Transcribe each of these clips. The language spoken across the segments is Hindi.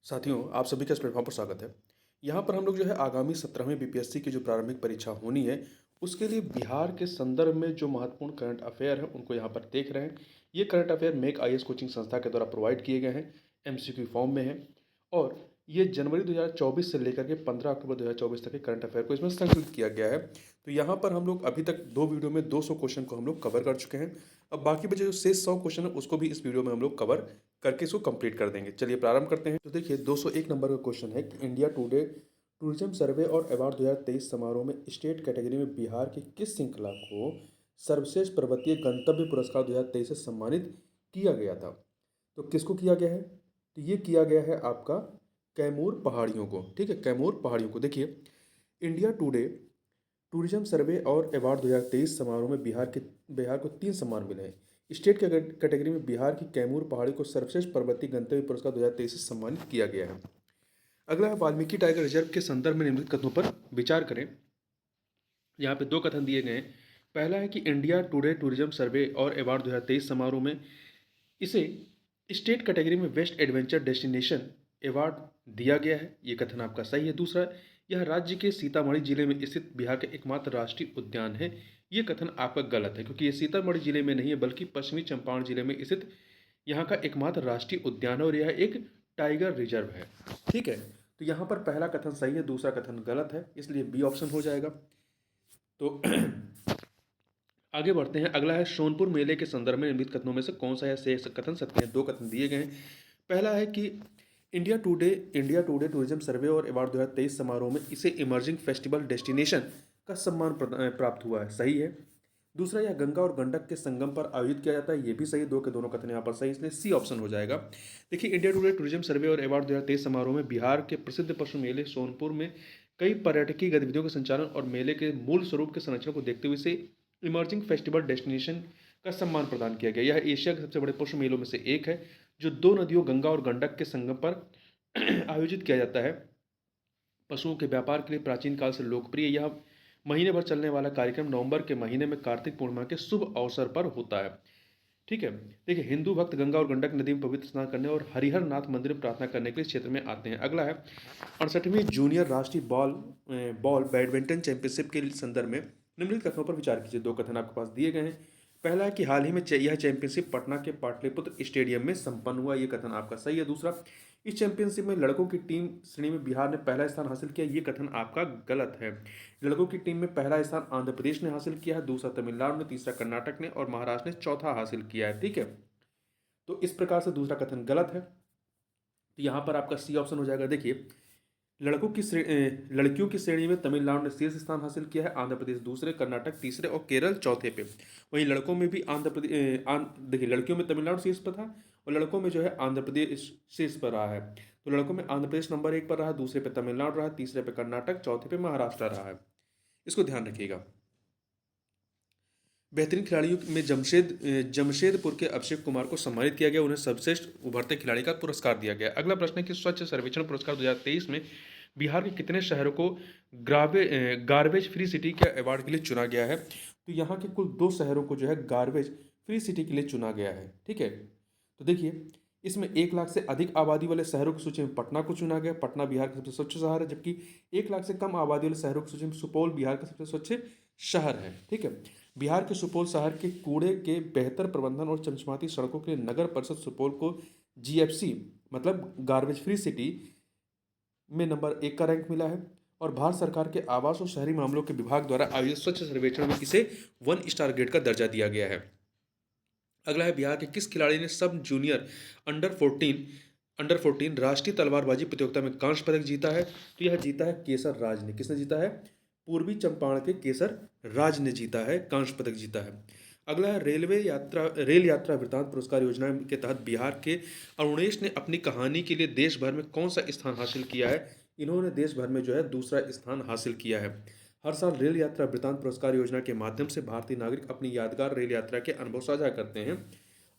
साथियों, आप सभी का इस प्लेटफॉर्म पर स्वागत है। यहाँ पर हम लोग जो है आगामी 17वीं बीपीएससी की जो प्रारंभिक परीक्षा होनी है, उसके लिए बिहार के संदर्भ में जो महत्वपूर्ण करंट अफेयर हैं, उनको यहाँ पर देख रहे हैं। ये current affair make IAS coaching संस्था के द्वारा प्रोवाइड किए गए हैं, एमसीक्यू फॉर्म में हैं और ये जनवरी 2024 से लेकर के 15 अक्टूबर 2024 तक के करंट अफेयर को इसमें संकलित किया गया है। तो यहाँ पर हम लोग अभी तक 2 वीडियो में 200 क्वेश्चन को हम लोग कवर कर चुके हैं। अब बाकी बचे जो शेष 100 क्वेश्चन है, उसको भी इस वीडियो में हम लोग कवर करके इसको कंप्लीट कर देंगे। चलिए प्रारंभ करते हैं। तो देखिए 201 नंबर का क्वेश्चन है कि इंडिया टुडे टूरिज्म सर्वे और अवार्ड 2023 समारोह में स्टेट कैटेगरी में बिहार की किस श्रृंखला को सर्वश्रेष्ठ पर्वतीय गंतव्य पुरस्कार 2023 से सम्मानित किया गया था। तो किसको किया गया है, तो ये किया गया है आपका कैमूर पहाड़ियों को। ठीक है, कैमूर पहाड़ियों को। देखिए इंडिया टुडे टूरिज्म सर्वे और अवार्ड 2023 समारोह में बिहार को 3 सम्मान मिले हैं। स्टेट कैटेगरी में बिहार की कैमूर पहाड़ी को सर्वश्रेष्ठ पर्वतीय गंतव्य पुरस्कार 2023 से सम्मानित किया गया है। अगला है वाल्मीकि टाइगर रिजर्व के संदर्भ में निम्नलिखित कथनों पर विचार करें। यहाँ पे 2 कथन दिए गए हैं। पहला है कि इंडिया टुडे टूरिज्म सर्वे और अवार्ड 2023 समारोह में इसे स्टेट कैटेगरी में बेस्ट एडवेंचर डेस्टिनेशन अवार्ड दिया गया है। ये कथन आपका सही है। दूसरा, यह राज्य के सीतामढ़ी जिले में स्थित बिहार का एकमात्र राष्ट्रीय उद्यान है। ये कथन आपका गलत है, क्योंकि ये सीतामढ़ी जिले में नहीं है बल्कि पश्चिमी चंपारण जिले में स्थित यहाँ का एकमात्र राष्ट्रीय उद्यान है और यह एक टाइगर रिजर्व है। ठीक है, तो यहाँ पर पहला कथन सही है, दूसरा कथन गलत है, इसलिए बी ऑप्शन हो जाएगा। तो आगे बढ़ते हैं। अगला है सोनपुर मेले के संदर्भ में निम्नलिखित कथनों में से कौन सा है शेष कथन सत्य है। 2 कथन दिए गए हैं। पहला है कि इंडिया टुडे टूरिज्म सर्वे और अवार्ड 2023 समारोह में इसे इमर्जिंग फेस्टिवल डेस्टिनेशन का सम्मान प्राप्त हुआ है। सही है। दूसरा, यह गंगा और गंडक के संगम पर आयोजित किया जाता है। ये भी सही। 2 के दोनों कथन यहाँ पर सही, इसलिए सी ऑप्शन हो जाएगा। देखिए इंडिया टुडे टूरिज्म सर्वे और अवार्ड 2023 समारोह में बिहार के प्रसिद्ध पशु मेले सोनपुर में कई पर्यटकीय गतिविधियों के संचालन और मेले के मूल स्वरूप के संरक्षण को देखते हुए इसे इमर्जिंग फेस्टिवल डेस्टिनेशन का सम्मान प्रदान किया गया। यह एशिया के सबसे बड़े पशु मेलों में से एक है, जो 2 नदियों गंगा और गंडक के संगम पर आयोजित किया जाता है। पशुओं के व्यापार के लिए प्राचीन काल से लोकप्रिय यह महीने भर चलने वाला कार्यक्रम नवंबर के महीने में कार्तिक पूर्णिमा के शुभ अवसर पर होता है। ठीक है। देखिए हिंदू भक्त गंगा और गंडक नदी में पवित्र स्नान करने और हरिहर नाथ मंदिर में प्रार्थना करने के लिए क्षेत्र में आते हैं। अगला है 68वीं जूनियर राष्ट्रीय बॉल बैडमिंटन चैंपियनशिप के संदर्भ में निम्नलिखित कथनों पर विचार कीजिए। 2 कथन आपके पास दिए गए हैं। पहला है कि हाल ही में यह चैंपियनशिप पटना के पाटलिपुत्र स्टेडियम में संपन्न हुआ। ये कथन आपका सही है। दूसरा, इस चैंपियनशिप में लड़कों की टीम श्रेणी में बिहार ने पहला स्थान हासिल किया। ये कथन आपका गलत है। लड़कों की टीम में पहला स्थान आंध्र प्रदेश ने हासिल किया है, दूसरा तमिलनाडु ने, तीसरा कर्नाटक ने और महाराष्ट्र ने चौथा हासिल किया है। ठीक है, तो इस प्रकार से दूसरा कथन गलत है, तो यहाँ पर आपका सी ऑप्शन हो जाएगा। देखिए लड़कियों की श्रेणी में तमिलनाडु ने शीर्ष स्थान हासिल किया है, आंध्र प्रदेश दूसरे, कर्नाटक तीसरे और केरल चौथे पे। वहीं लड़कों में भी देखिए लड़कियों में तमिलनाडु शीर्ष पर था और लड़कों में जो है आंध्र प्रदेश शीर्ष पर रहा है। तो लड़कों में आंध्र प्रदेश नंबर 1 पर रहा, दूसरे पे तमिलनाडु रहा, तीसरे पे कर्नाटक, चौथे पे महाराष्ट्र रहा है। इसको ध्यान रखिएगा। बेहतरीन खिलाड़ियों में जमशेदपुर के अभिषेक कुमार को सम्मानित किया गया, उन्हें सर्वश्रेष्ठ उभरते खिलाड़ी का पुरस्कार दिया गया। अगला प्रश्न है कि स्वच्छ सर्वेक्षण पुरस्कार 2023 में बिहार के कितने शहरों को गार्बेज फ्री सिटी के अवार्ड के लिए चुना गया है। तो यहाँ के कुल 2 शहरों को जो है गार्बेज फ्री सिटी के लिए चुना गया है। ठीक है, तो देखिए इसमें 1 लाख से अधिक आबादी वाले शहरों की सूची में पटना को चुना गया। पटना बिहार का सबसे स्वच्छ शहर है, जबकि 1 लाख से कम आबादी वाले शहरों की सूची में सुपौल बिहार का सबसे स्वच्छ शहर है। ठीक है, बिहार के सुपौल शहर के कूड़े के बेहतर प्रबंधन और चमचमाती सड़कों के लिए नगर परिषद सुपौल को जीएफसी मतलब गार्बेज फ्री सिटी में नंबर 1 का रैंक मिला है और भारत सरकार के आवास और शहरी मामलों के विभाग द्वारा आयोजित स्वच्छ सर्वेक्षण में इसे 1 स्टार ग्रेड का दर्जा दिया गया है। अगला है बिहार के किस खिलाड़ी ने सब जूनियर अंडर 14 राष्ट्रीय तलवारबाजी प्रतियोगिता में कांस्य पदक जीता है। तो यह जीता है केसर राज ने। किसने जीता है? पूर्वी चंपारण के केसर राज ने जीता है, कांस्य पदक जीता है। अगला है रेल यात्रा वृतांत पुरस्कार योजना के तहत बिहार के अरुणेश ने अपनी कहानी के लिए देश भर में कौन सा स्थान हासिल किया है। इन्होंने देश भर में जो है दूसरा स्थान हासिल किया है। हर साल रेल यात्रा वृतांत पुरस्कार योजना के माध्यम से भारतीय नागरिक अपनी यादगार रेल यात्रा के अनुभव साझा करते हैं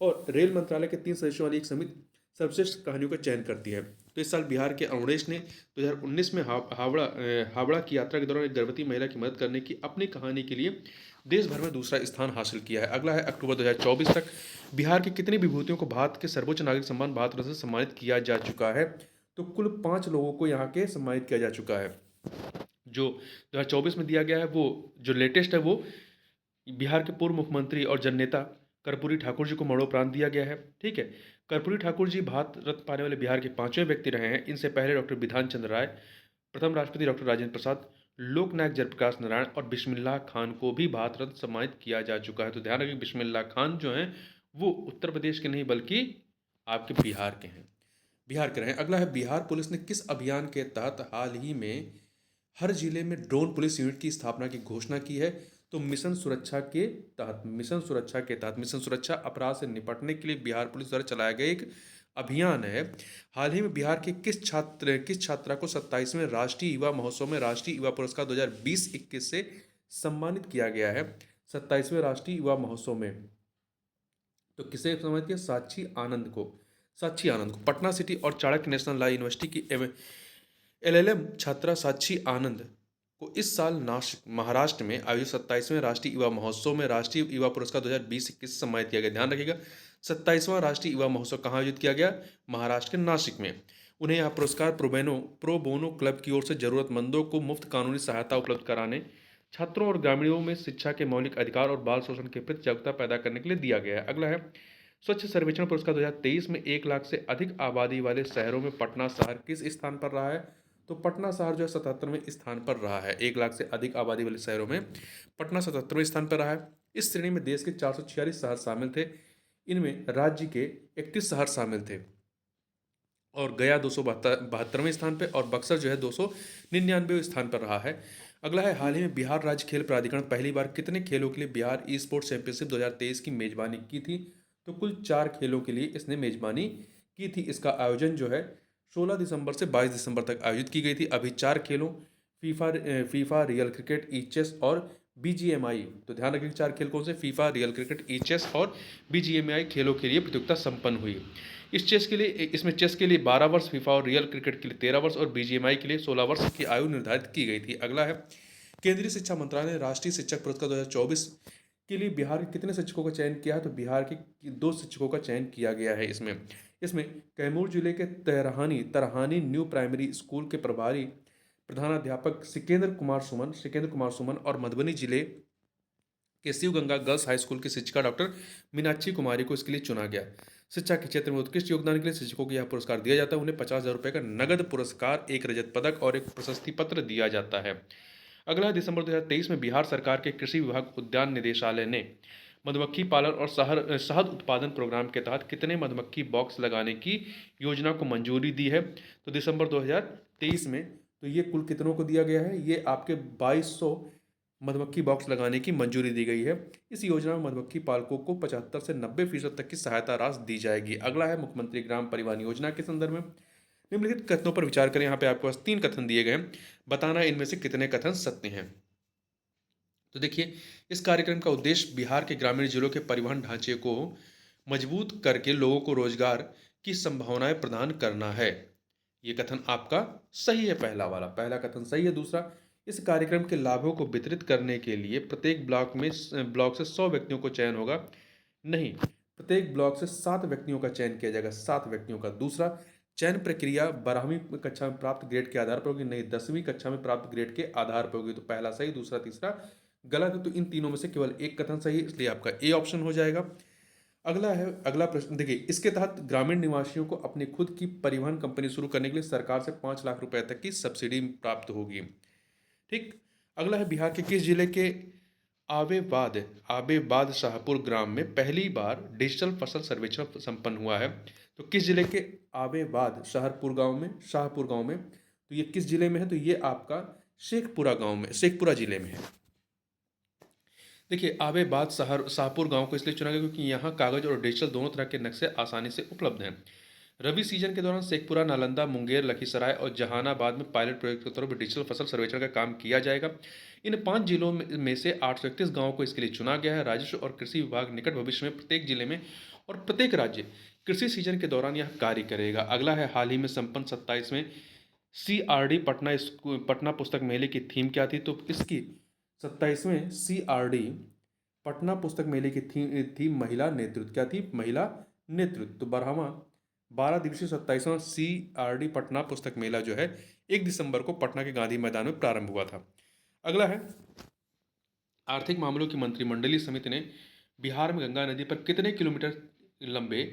और रेल मंत्रालय के 3 सदस्यों वाली एक समिति सर्वश्रेष्ठ कहानियों का चयन करती है। तो इस साल बिहार के अरुणेश ने 2019 में हावड़ा की यात्रा के दौरान एक गर्भवती महिला की मदद करने की अपनी कहानी के लिए देश भर में दूसरा स्थान हासिल किया है। अगला है अक्टूबर 2024 तक बिहार की कितनी विभूतियों को भारत के सर्वोच्च नागरिक सम्मान भारत रत्न से सम्मानित किया जा चुका है। तो कुल 5 लोगों को यहाँ के सम्मानित किया जा चुका है। जो 2024 में दिया गया है, वो जो लेटेस्ट है वो बिहार के पूर्व मुख्यमंत्री और जननेता कर्पूरी ठाकुर जी को मरणोपरांत दिया गया है। ठीक है, कर्पूरी ठाकुर जी भारत रत्न पाने वाले बिहार के 5वें व्यक्ति रहे हैं। इनसे पहले डॉक्टर बिधान चंद्र राय, प्रथम राष्ट्रपति डॉक्टर राजेंद्र प्रसाद, लोकनायक जयप्रकाश नारायण और बिस्मिल्लाह खान को भी भारत रत्न सम्मानित किया जा चुका है। तो ध्यान रखिए, बिस्मिल्लाह खान जो हैं वो उत्तर प्रदेश के नहीं बल्कि आपके बिहार के हैं, बिहार के रहे हैं। अगला है, बिहार पुलिस ने किस अभियान के तहत हाल ही में हर जिले में ड्रोन पुलिस यूनिट की स्थापना की घोषणा की है? तो मिशन सुरक्षा के तहत, मिशन सुरक्षा अपराध से निपटने के लिए बिहार पुलिस द्वारा चलाया गया एक अभियान है। हाल ही में बिहार के किस छात्रा को 27वें राष्ट्रीय युवा महोत्सव में राष्ट्रीय युवा पुरस्कार 2020-21 से सम्मानित किया गया है? 27वें राष्ट्रीय युवा महोत्सव में तो किसे सम्मानित किया? साक्षी आनंद को पटना सिटी और चाणक्य नेशनल लॉ यूनिवर्सिटी की एलएलएम छात्रा साक्षी आनंद को इस साल नासिक महाराष्ट्र में आयोजित 27वें राष्ट्रीय युवा महोत्सव में राष्ट्रीय युवा पुरस्कार 2020-21 से सम्मानित किया गया। ध्यान रखिएगा, 27वां राष्ट्रीय युवा महोत्सव कहाँ आयोजित किया गया? महाराष्ट्र के नासिक में। उन्हें यह पुरस्कार प्रो बोनो क्लब की ओर से जरूरतमंदों को मुफ्त कानूनी सहायता उपलब्ध कराने, छात्रों और ग्रामीणों में शिक्षा के मौलिक अधिकार और बाल शोषण के प्रति जागरूकता पैदा करने के लिए दिया गया है। अगला है, स्वच्छ सर्वेक्षण पुरस्कार 2023 में 1 लाख से अधिक आबादी वाले शहरों में पटना शहर किस स्थान पर रहा है? तो पटना शहर जो है 77वें स्थान पर रहा है। 1 लाख से अधिक आबादी वाले शहरों में पटना 77वें स्थान पर रहा है। इस श्रेणी में देश के 446 शहर शामिल थे। इनमें राज्य के 31 शहर शामिल थे और गया 272वें स्थान पर और बक्सर जो है 299वें स्थान पर रहा है। अगला है, हाल ही में बिहार राज्य खेल प्राधिकरण पहली बार कितने खेलों के लिए बिहार ई स्पोर्ट्स चैंपियनशिप 2023 की मेजबानी की थी? तो कुल 4 खेलों के लिए इसने मेजबानी की थी। इसका आयोजन जो है 16 दिसंबर से 22 दिसंबर तक आयोजित की गई थी। अभी 4 खेलों फीफा रियल क्रिकेट, ई चेस और बीजीएमआई, तो ध्यान रखिए 4 खेल कौन से? फीफा रियल क्रिकेट, ई चेस और बीजीएमआई खेलों के लिए प्रतियोगिता संपन्न हुई। इसमें चेस के लिए 12 वर्ष, फीफा और रियल क्रिकेट के लिए 13 वर्ष और बीजीएमआई के लिए 16 वर्ष की आयु निर्धारित की गई थी। अगला है, केंद्रीय शिक्षा मंत्रालय ने राष्ट्रीय शिक्षक पुरस्कार 2024 के लिए बिहार के कितने शिक्षकों का चयन किया है? तो बिहार के 2 शिक्षकों का चयन किया गया है। इसमें कैमूर जिले के तरहानी न्यू प्राइमरी स्कूल के प्रभारी प्रधानाध्यापक सिकेंद्र कुमार सुमन और मधुबनी जिले के शिवगंगा गर्ल्स हाई स्कूल की शिक्षिका डॉक्टर मीनाक्षी कुमारी को इसके लिए चुना गया। शिक्षा के क्षेत्र में उत्कृष्ट योगदान के लिए शिक्षकों को यह पुरस्कार दिया जाता है। उन्हें 50,000 रुपये का नगद पुरस्कार, 1 रजत पदक और 1 प्रशस्ति पत्र दिया जाता है। अगला दिसंबर 2023 में बिहार सरकार के कृषि विभाग उद्यान निदेशालय ने मधुमक्खी पालन और शहद उत्पादन प्रोग्राम के तहत कितने मधुमक्खी बॉक्स लगाने की योजना को मंजूरी दी है? तो दिसंबर 2023 में तो ये कुल कितनों को दिया गया है? ये आपके 2200 मधुमक्खी बॉक्स लगाने की मंजूरी दी गई है। इस योजना में मधुमक्खी पालकों को 75 से 90% तक की सहायता राशि दी जाएगी। अगला है, मुख्यमंत्री ग्राम परिवहन योजना के संदर्भ में निम्नलिखित कथनों पर विचार करें। यहाँ पे आपके पास 3 कथन दिए गए हैं, बताना इनमें से कितने कथन सत्य हैं। तो देखिए, इस कार्यक्रम का उद्देश्य बिहार के ग्रामीण जिलों के परिवहन ढांचे को मजबूत करके लोगों को रोजगार की संभावनाएं प्रदान करना है। ये कथन आपका सही है, पहला कथन सही है। दूसरा, इस कार्यक्रम के लाभों को वितरित करने के लिए प्रत्येक ब्लॉक से 100 व्यक्तियों को चयन होगा। नहीं, प्रत्येक ब्लॉक से 7 व्यक्तियों का चयन किया जाएगा, 7 व्यक्तियों का। दूसरा, चयन प्रक्रिया 12वीं कक्षा में प्राप्त ग्रेड के आधार पर होगी, नहीं 10वीं कक्षा में प्राप्त ग्रेड के आधार पर होगी। तो पहला सही, दूसरा तीसरा गलत है। तो इन तीनों में से केवल एक कथन सही है, इसलिए आपका ए ऑप्शन हो जाएगा। अगला प्रश्न देखिए, इसके तहत ग्रामीण निवासियों को अपनी खुद की परिवहन कंपनी शुरू करने के लिए सरकार से 5 लाख रुपए तक की सब्सिडी प्राप्त होगी। ठीक। अगला है, बिहार के किस जिले के आबेबाद शाहपुर ग्राम में पहली बार डिजिटल फसल सर्वेक्षण संपन्न हुआ है? तो किस जिले के आबेबाद शाहपुर गांव में तो ये किस जिले में है? तो ये आपका शेखपुरा जिले में है। देखिए, आबेबाद शाहपुर गांव को इसलिए चुना गया क्योंकि यहाँ कागज और डिजिटल दोनों तरह के नक्शे आसानी से उपलब्ध हैं। रबी सीजन के दौरान शेखपुरा, नालंदा, मुंगेर, लखीसराय और जहानाबाद में पायलट प्रोजेक्ट के तौर पर डिजिटल फसल सर्वेक्षण का काम किया जाएगा। इन 5 जिलों में से 831 गांवों को इसके लिए चुना गया है। राजस्व और कृषि विभाग निकट भविष्य में प्रत्येक जिले में और प्रत्येक राज्य कृषि सीजन के दौरान यह कार्य करेगा। अगला है, हाल ही में संपन्न 27वें CRD पटना पुस्तक मेले की थीम क्या थी? तो इसकी 27वें CRD पटना पुस्तक मेले की थीम महिला नेतृत्व। क्या थी? महिला नेतृत्व। तो 12वां 12 दिवसीय 27वां CRD पटना पुस्तक मेला जो है 1 दिसंबर को पटना के गांधी मैदान में प्रारंभ हुआ था। अगला है, आर्थिक मामलों की मंत्रिमंडलीय समिति ने बिहार में गंगा नदी पर कितने किलोमीटर लंबे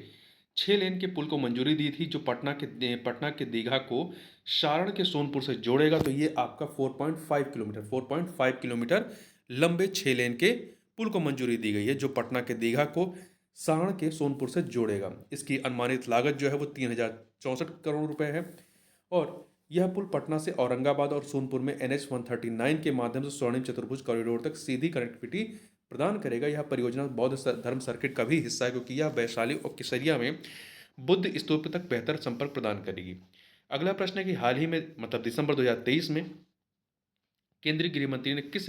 6 लेन के पुल को मंजूरी दी थी, जो पटना के दीघा को सारण के सोनपुर से जोड़ेगा। तो ये आपका 4.5 किलोमीटर लंबे 6 लेन के पुल को मंजूरी दी गई है, जो पटना के दीघा को सारण के सोनपुर से जोड़ेगा। इसकी अनुमानित लागत जो है वो 3064 करोड़ रुपए है। और यह पुल पटना से औरंगाबाद और सोनपुर में NH 139 के माध्यम से स्वर्णिम चतुर्भुज कॉरिडोर तक सीधी कनेक्टिविटी प्रदान करेगा। यह परियोजना बौद्ध धर्म सर्किट का भी हिस्सा है, क्योंकि यह वैशाली और केसरिया में बुद्ध स्तूप तक बेहतर संपर्क प्रदान करेगी। अगला प्रश्न है कि हाल ही में मतलब दिसंबर 2023 में केंद्रीय गृह मंत्री ने किस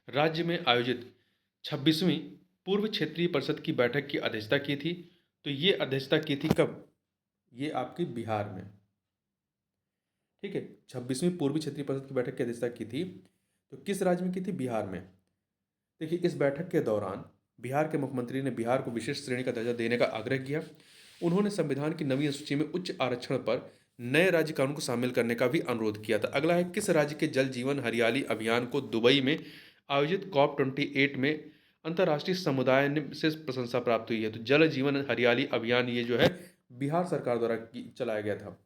राज्य में आयोजित 26वीं पूर्व क्षेत्रीय परिषद की बैठक की अध्यक्षता की थी? तो ये अध्यक्षता की थी कब? ये आपकी बिहार में, ठीक है। 26वीं पूर्वी क्षेत्रीय परिषद की बैठक की अध्यक्षता की थी, तो किस राज्य में की थी? बिहार में। देखिए, इस बैठक के दौरान बिहार के मुख्यमंत्री ने बिहार को विशेष श्रेणी का दर्जा देने का आग्रह किया। उन्होंने संविधान की नवीं अनुसूची में उच्च आरक्षण पर नए राज्य कानून को शामिल करने का भी अनुरोध किया था। अगला है, किस राज्य के जल जीवन हरियाली अभियान को दुबई में आयोजित COP28 में अंतर्राष्ट्रीय समुदाय से प्रशंसा प्राप्त हुई है? तो जल जीवन हरियाली अभियान ये जो है बिहार सरकार द्वारा चलाया गया था।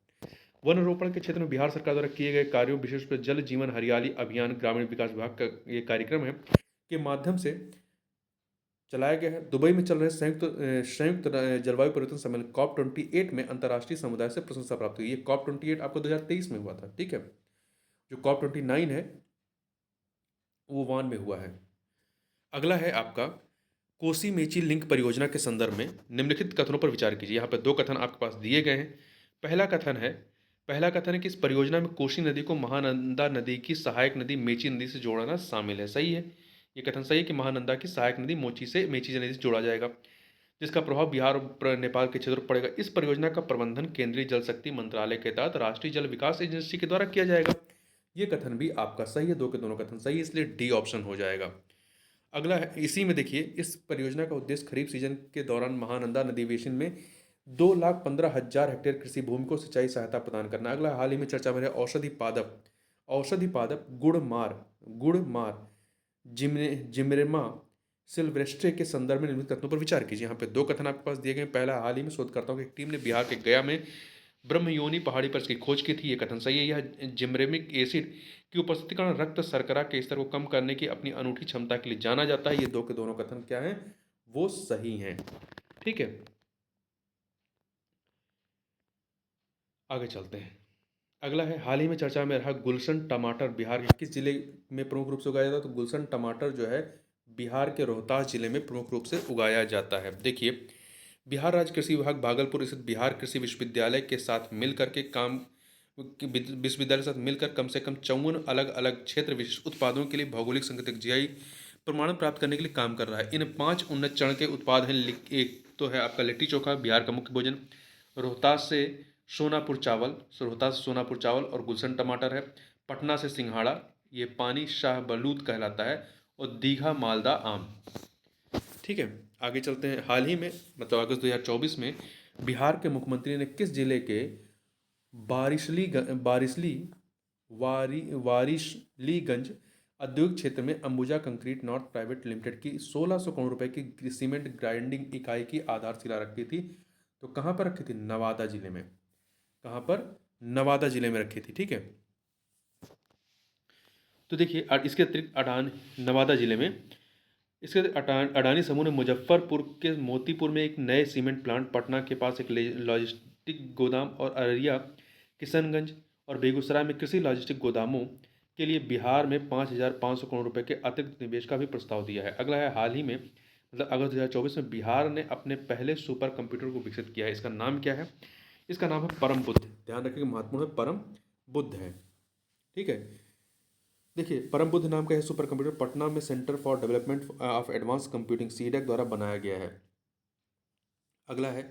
वन रोपण के क्षेत्र में बिहार सरकार द्वारा किए गए कार्यों, विशेष रूप से जल जीवन हरियाली अभियान ग्रामीण विकास विभाग का ये कार्यक्रम है, के माध्यम से चलाया गया है। दुबई में चल रहे संयुक्त जलवायु परिवर्तन सम्मेलन COP28 में अंतर्राष्ट्रीय समुदाय से प्रशंसा प्राप्त हुई। ये COP28 आपको 2023 में हुआ था, ठीक है। जो COP29 है वो वान में हुआ है। अगला है आपका, कोसी मेची लिंक परियोजना के संदर्भ में निम्नलिखित कथनों पर विचार कीजिए। यहाँ पर 2 कथन आपके पास दिए गए हैं। पहला कथन है कि इस परियोजना में कोसी नदी को महानंदा नदी की सहायक नदी मेची नदी से जोड़ना शामिल है। सही है, ये कथन सही है कि महानंदा की सहायक नदी मेची नदी से जोड़ा जाएगा, जिसका प्रभाव बिहार और नेपाल के क्षेत्र पर पड़ेगा। इस परियोजना का प्रबंधन केंद्रीय जल शक्ति मंत्रालय के तहत राष्ट्रीय जल विकास एजेंसी के द्वारा किया जाएगा। ये कथन भी आपका सही है, 2 के दोनों कथन सही है, इसलिए डी ऑप्शन हो जाएगा। अगला है, इसी में देखिए, इस परियोजना का उद्देश्य खरीफ सीजन के दौरान महानंदा नदी बेसिन में 2,15,000 हेक्टेयर कृषि भूमि को सिंचाई सहायता प्रदान करना। अगला, हाल ही में चर्चा में रहे औषधि पादप गुड़मार जिम्रेमा सिल्वेस्ट्रे के संदर्भ में निम्नलिखित कथनों पर विचार कीजिए। यहाँ पे 2 कथन आपके पास दिए गए। पहला, हाल ही में शोधकर्ताओं की एक टीम ने बिहार के गया में ब्रह्मयोनी पहाड़ी पर इसकी खोज की थी। ये कथन सही है। यह जिम्रेमिक एसिड की उपस्थिति के कारण रक्त शर्करा के स्तर को कम करने की अपनी अनूठी क्षमता के लिए जाना जाता है। ये 2 के दोनों कथन क्या हैं? वो सही हैं, ठीक है। आगे चलते हैं। अगला है, हाल ही में चर्चा में रहा गुलशन टमाटर बिहार के किस जिले में प्रमुख रूप से उगाया जाता है? तो गुलशन टमाटर जो है बिहार के रोहतास जिले में प्रमुख रूप से उगाया जाता है। देखिए, बिहार राज्य कृषि विभाग भागलपुर स्थित बिहार कृषि विश्वविद्यालय के साथ मिलकर कम से कम 54 अलग अलग क्षेत्र विशिष्ट उत्पादों के लिए भौगोलिक संकेतक GI प्रमाणन प्राप्त करने के लिए काम कर रहा है। इन 5 उन्नत चरण के उत्पाद हैं। एक तो है आपका लिट्टी चोखा, बिहार का मुख्य भोजन। रोहतास से सोनापुर चावल और गुलशन टमाटर है। पटना से सिंघाड़ा, ये पानी शाहबलूत कहलाता है। और दीघा मालदा आम, ठीक है। आगे चलते हैं। हाल ही में मतलब अगस्त 2024 में बिहार के मुख्यमंत्री ने किस जिले के वारिसलीगंज औद्योगिक क्षेत्र में Ambuja concrete north private limited की 1600 करोड़ रुपए की सीमेंट ग्राइंडिंग इकाई की आधारशिला रखी थी? तो कहाँ पर रखी थी? नवादा जिले में। कहाँ पर? नवादा जिले में रखी थी, ठीक है। तो देखिए, इसके अतिरिक्त नवादा जिले में इसके अडानी समूह ने मुजफ्फरपुर के मोतीपुर में एक नए सीमेंट प्लांट, पटना के पास एक लॉजिस्टिक गोदाम और अररिया, किशनगंज और बेगूसराय में कृषि लॉजिस्टिक गोदामों के लिए बिहार में 5,500 करोड़ रुपए के अतिरिक्त निवेश का भी प्रस्ताव दिया है। अगला है, हाल ही में मतलब अगस्त 2024 में बिहार ने अपने पहले सुपर कंप्यूटर को विकसित किया है। इसका नाम क्या है? इसका नाम है परम बुद्ध। ध्यान रखिएगा, महत्वपूर्ण है, परम बुद्ध है, ठीक है। देखिए, परम बुद्ध नाम का यह सुपर कंप्यूटर पटना में centre for development of advance computing CDAC द्वारा बनाया गया है। अगला है,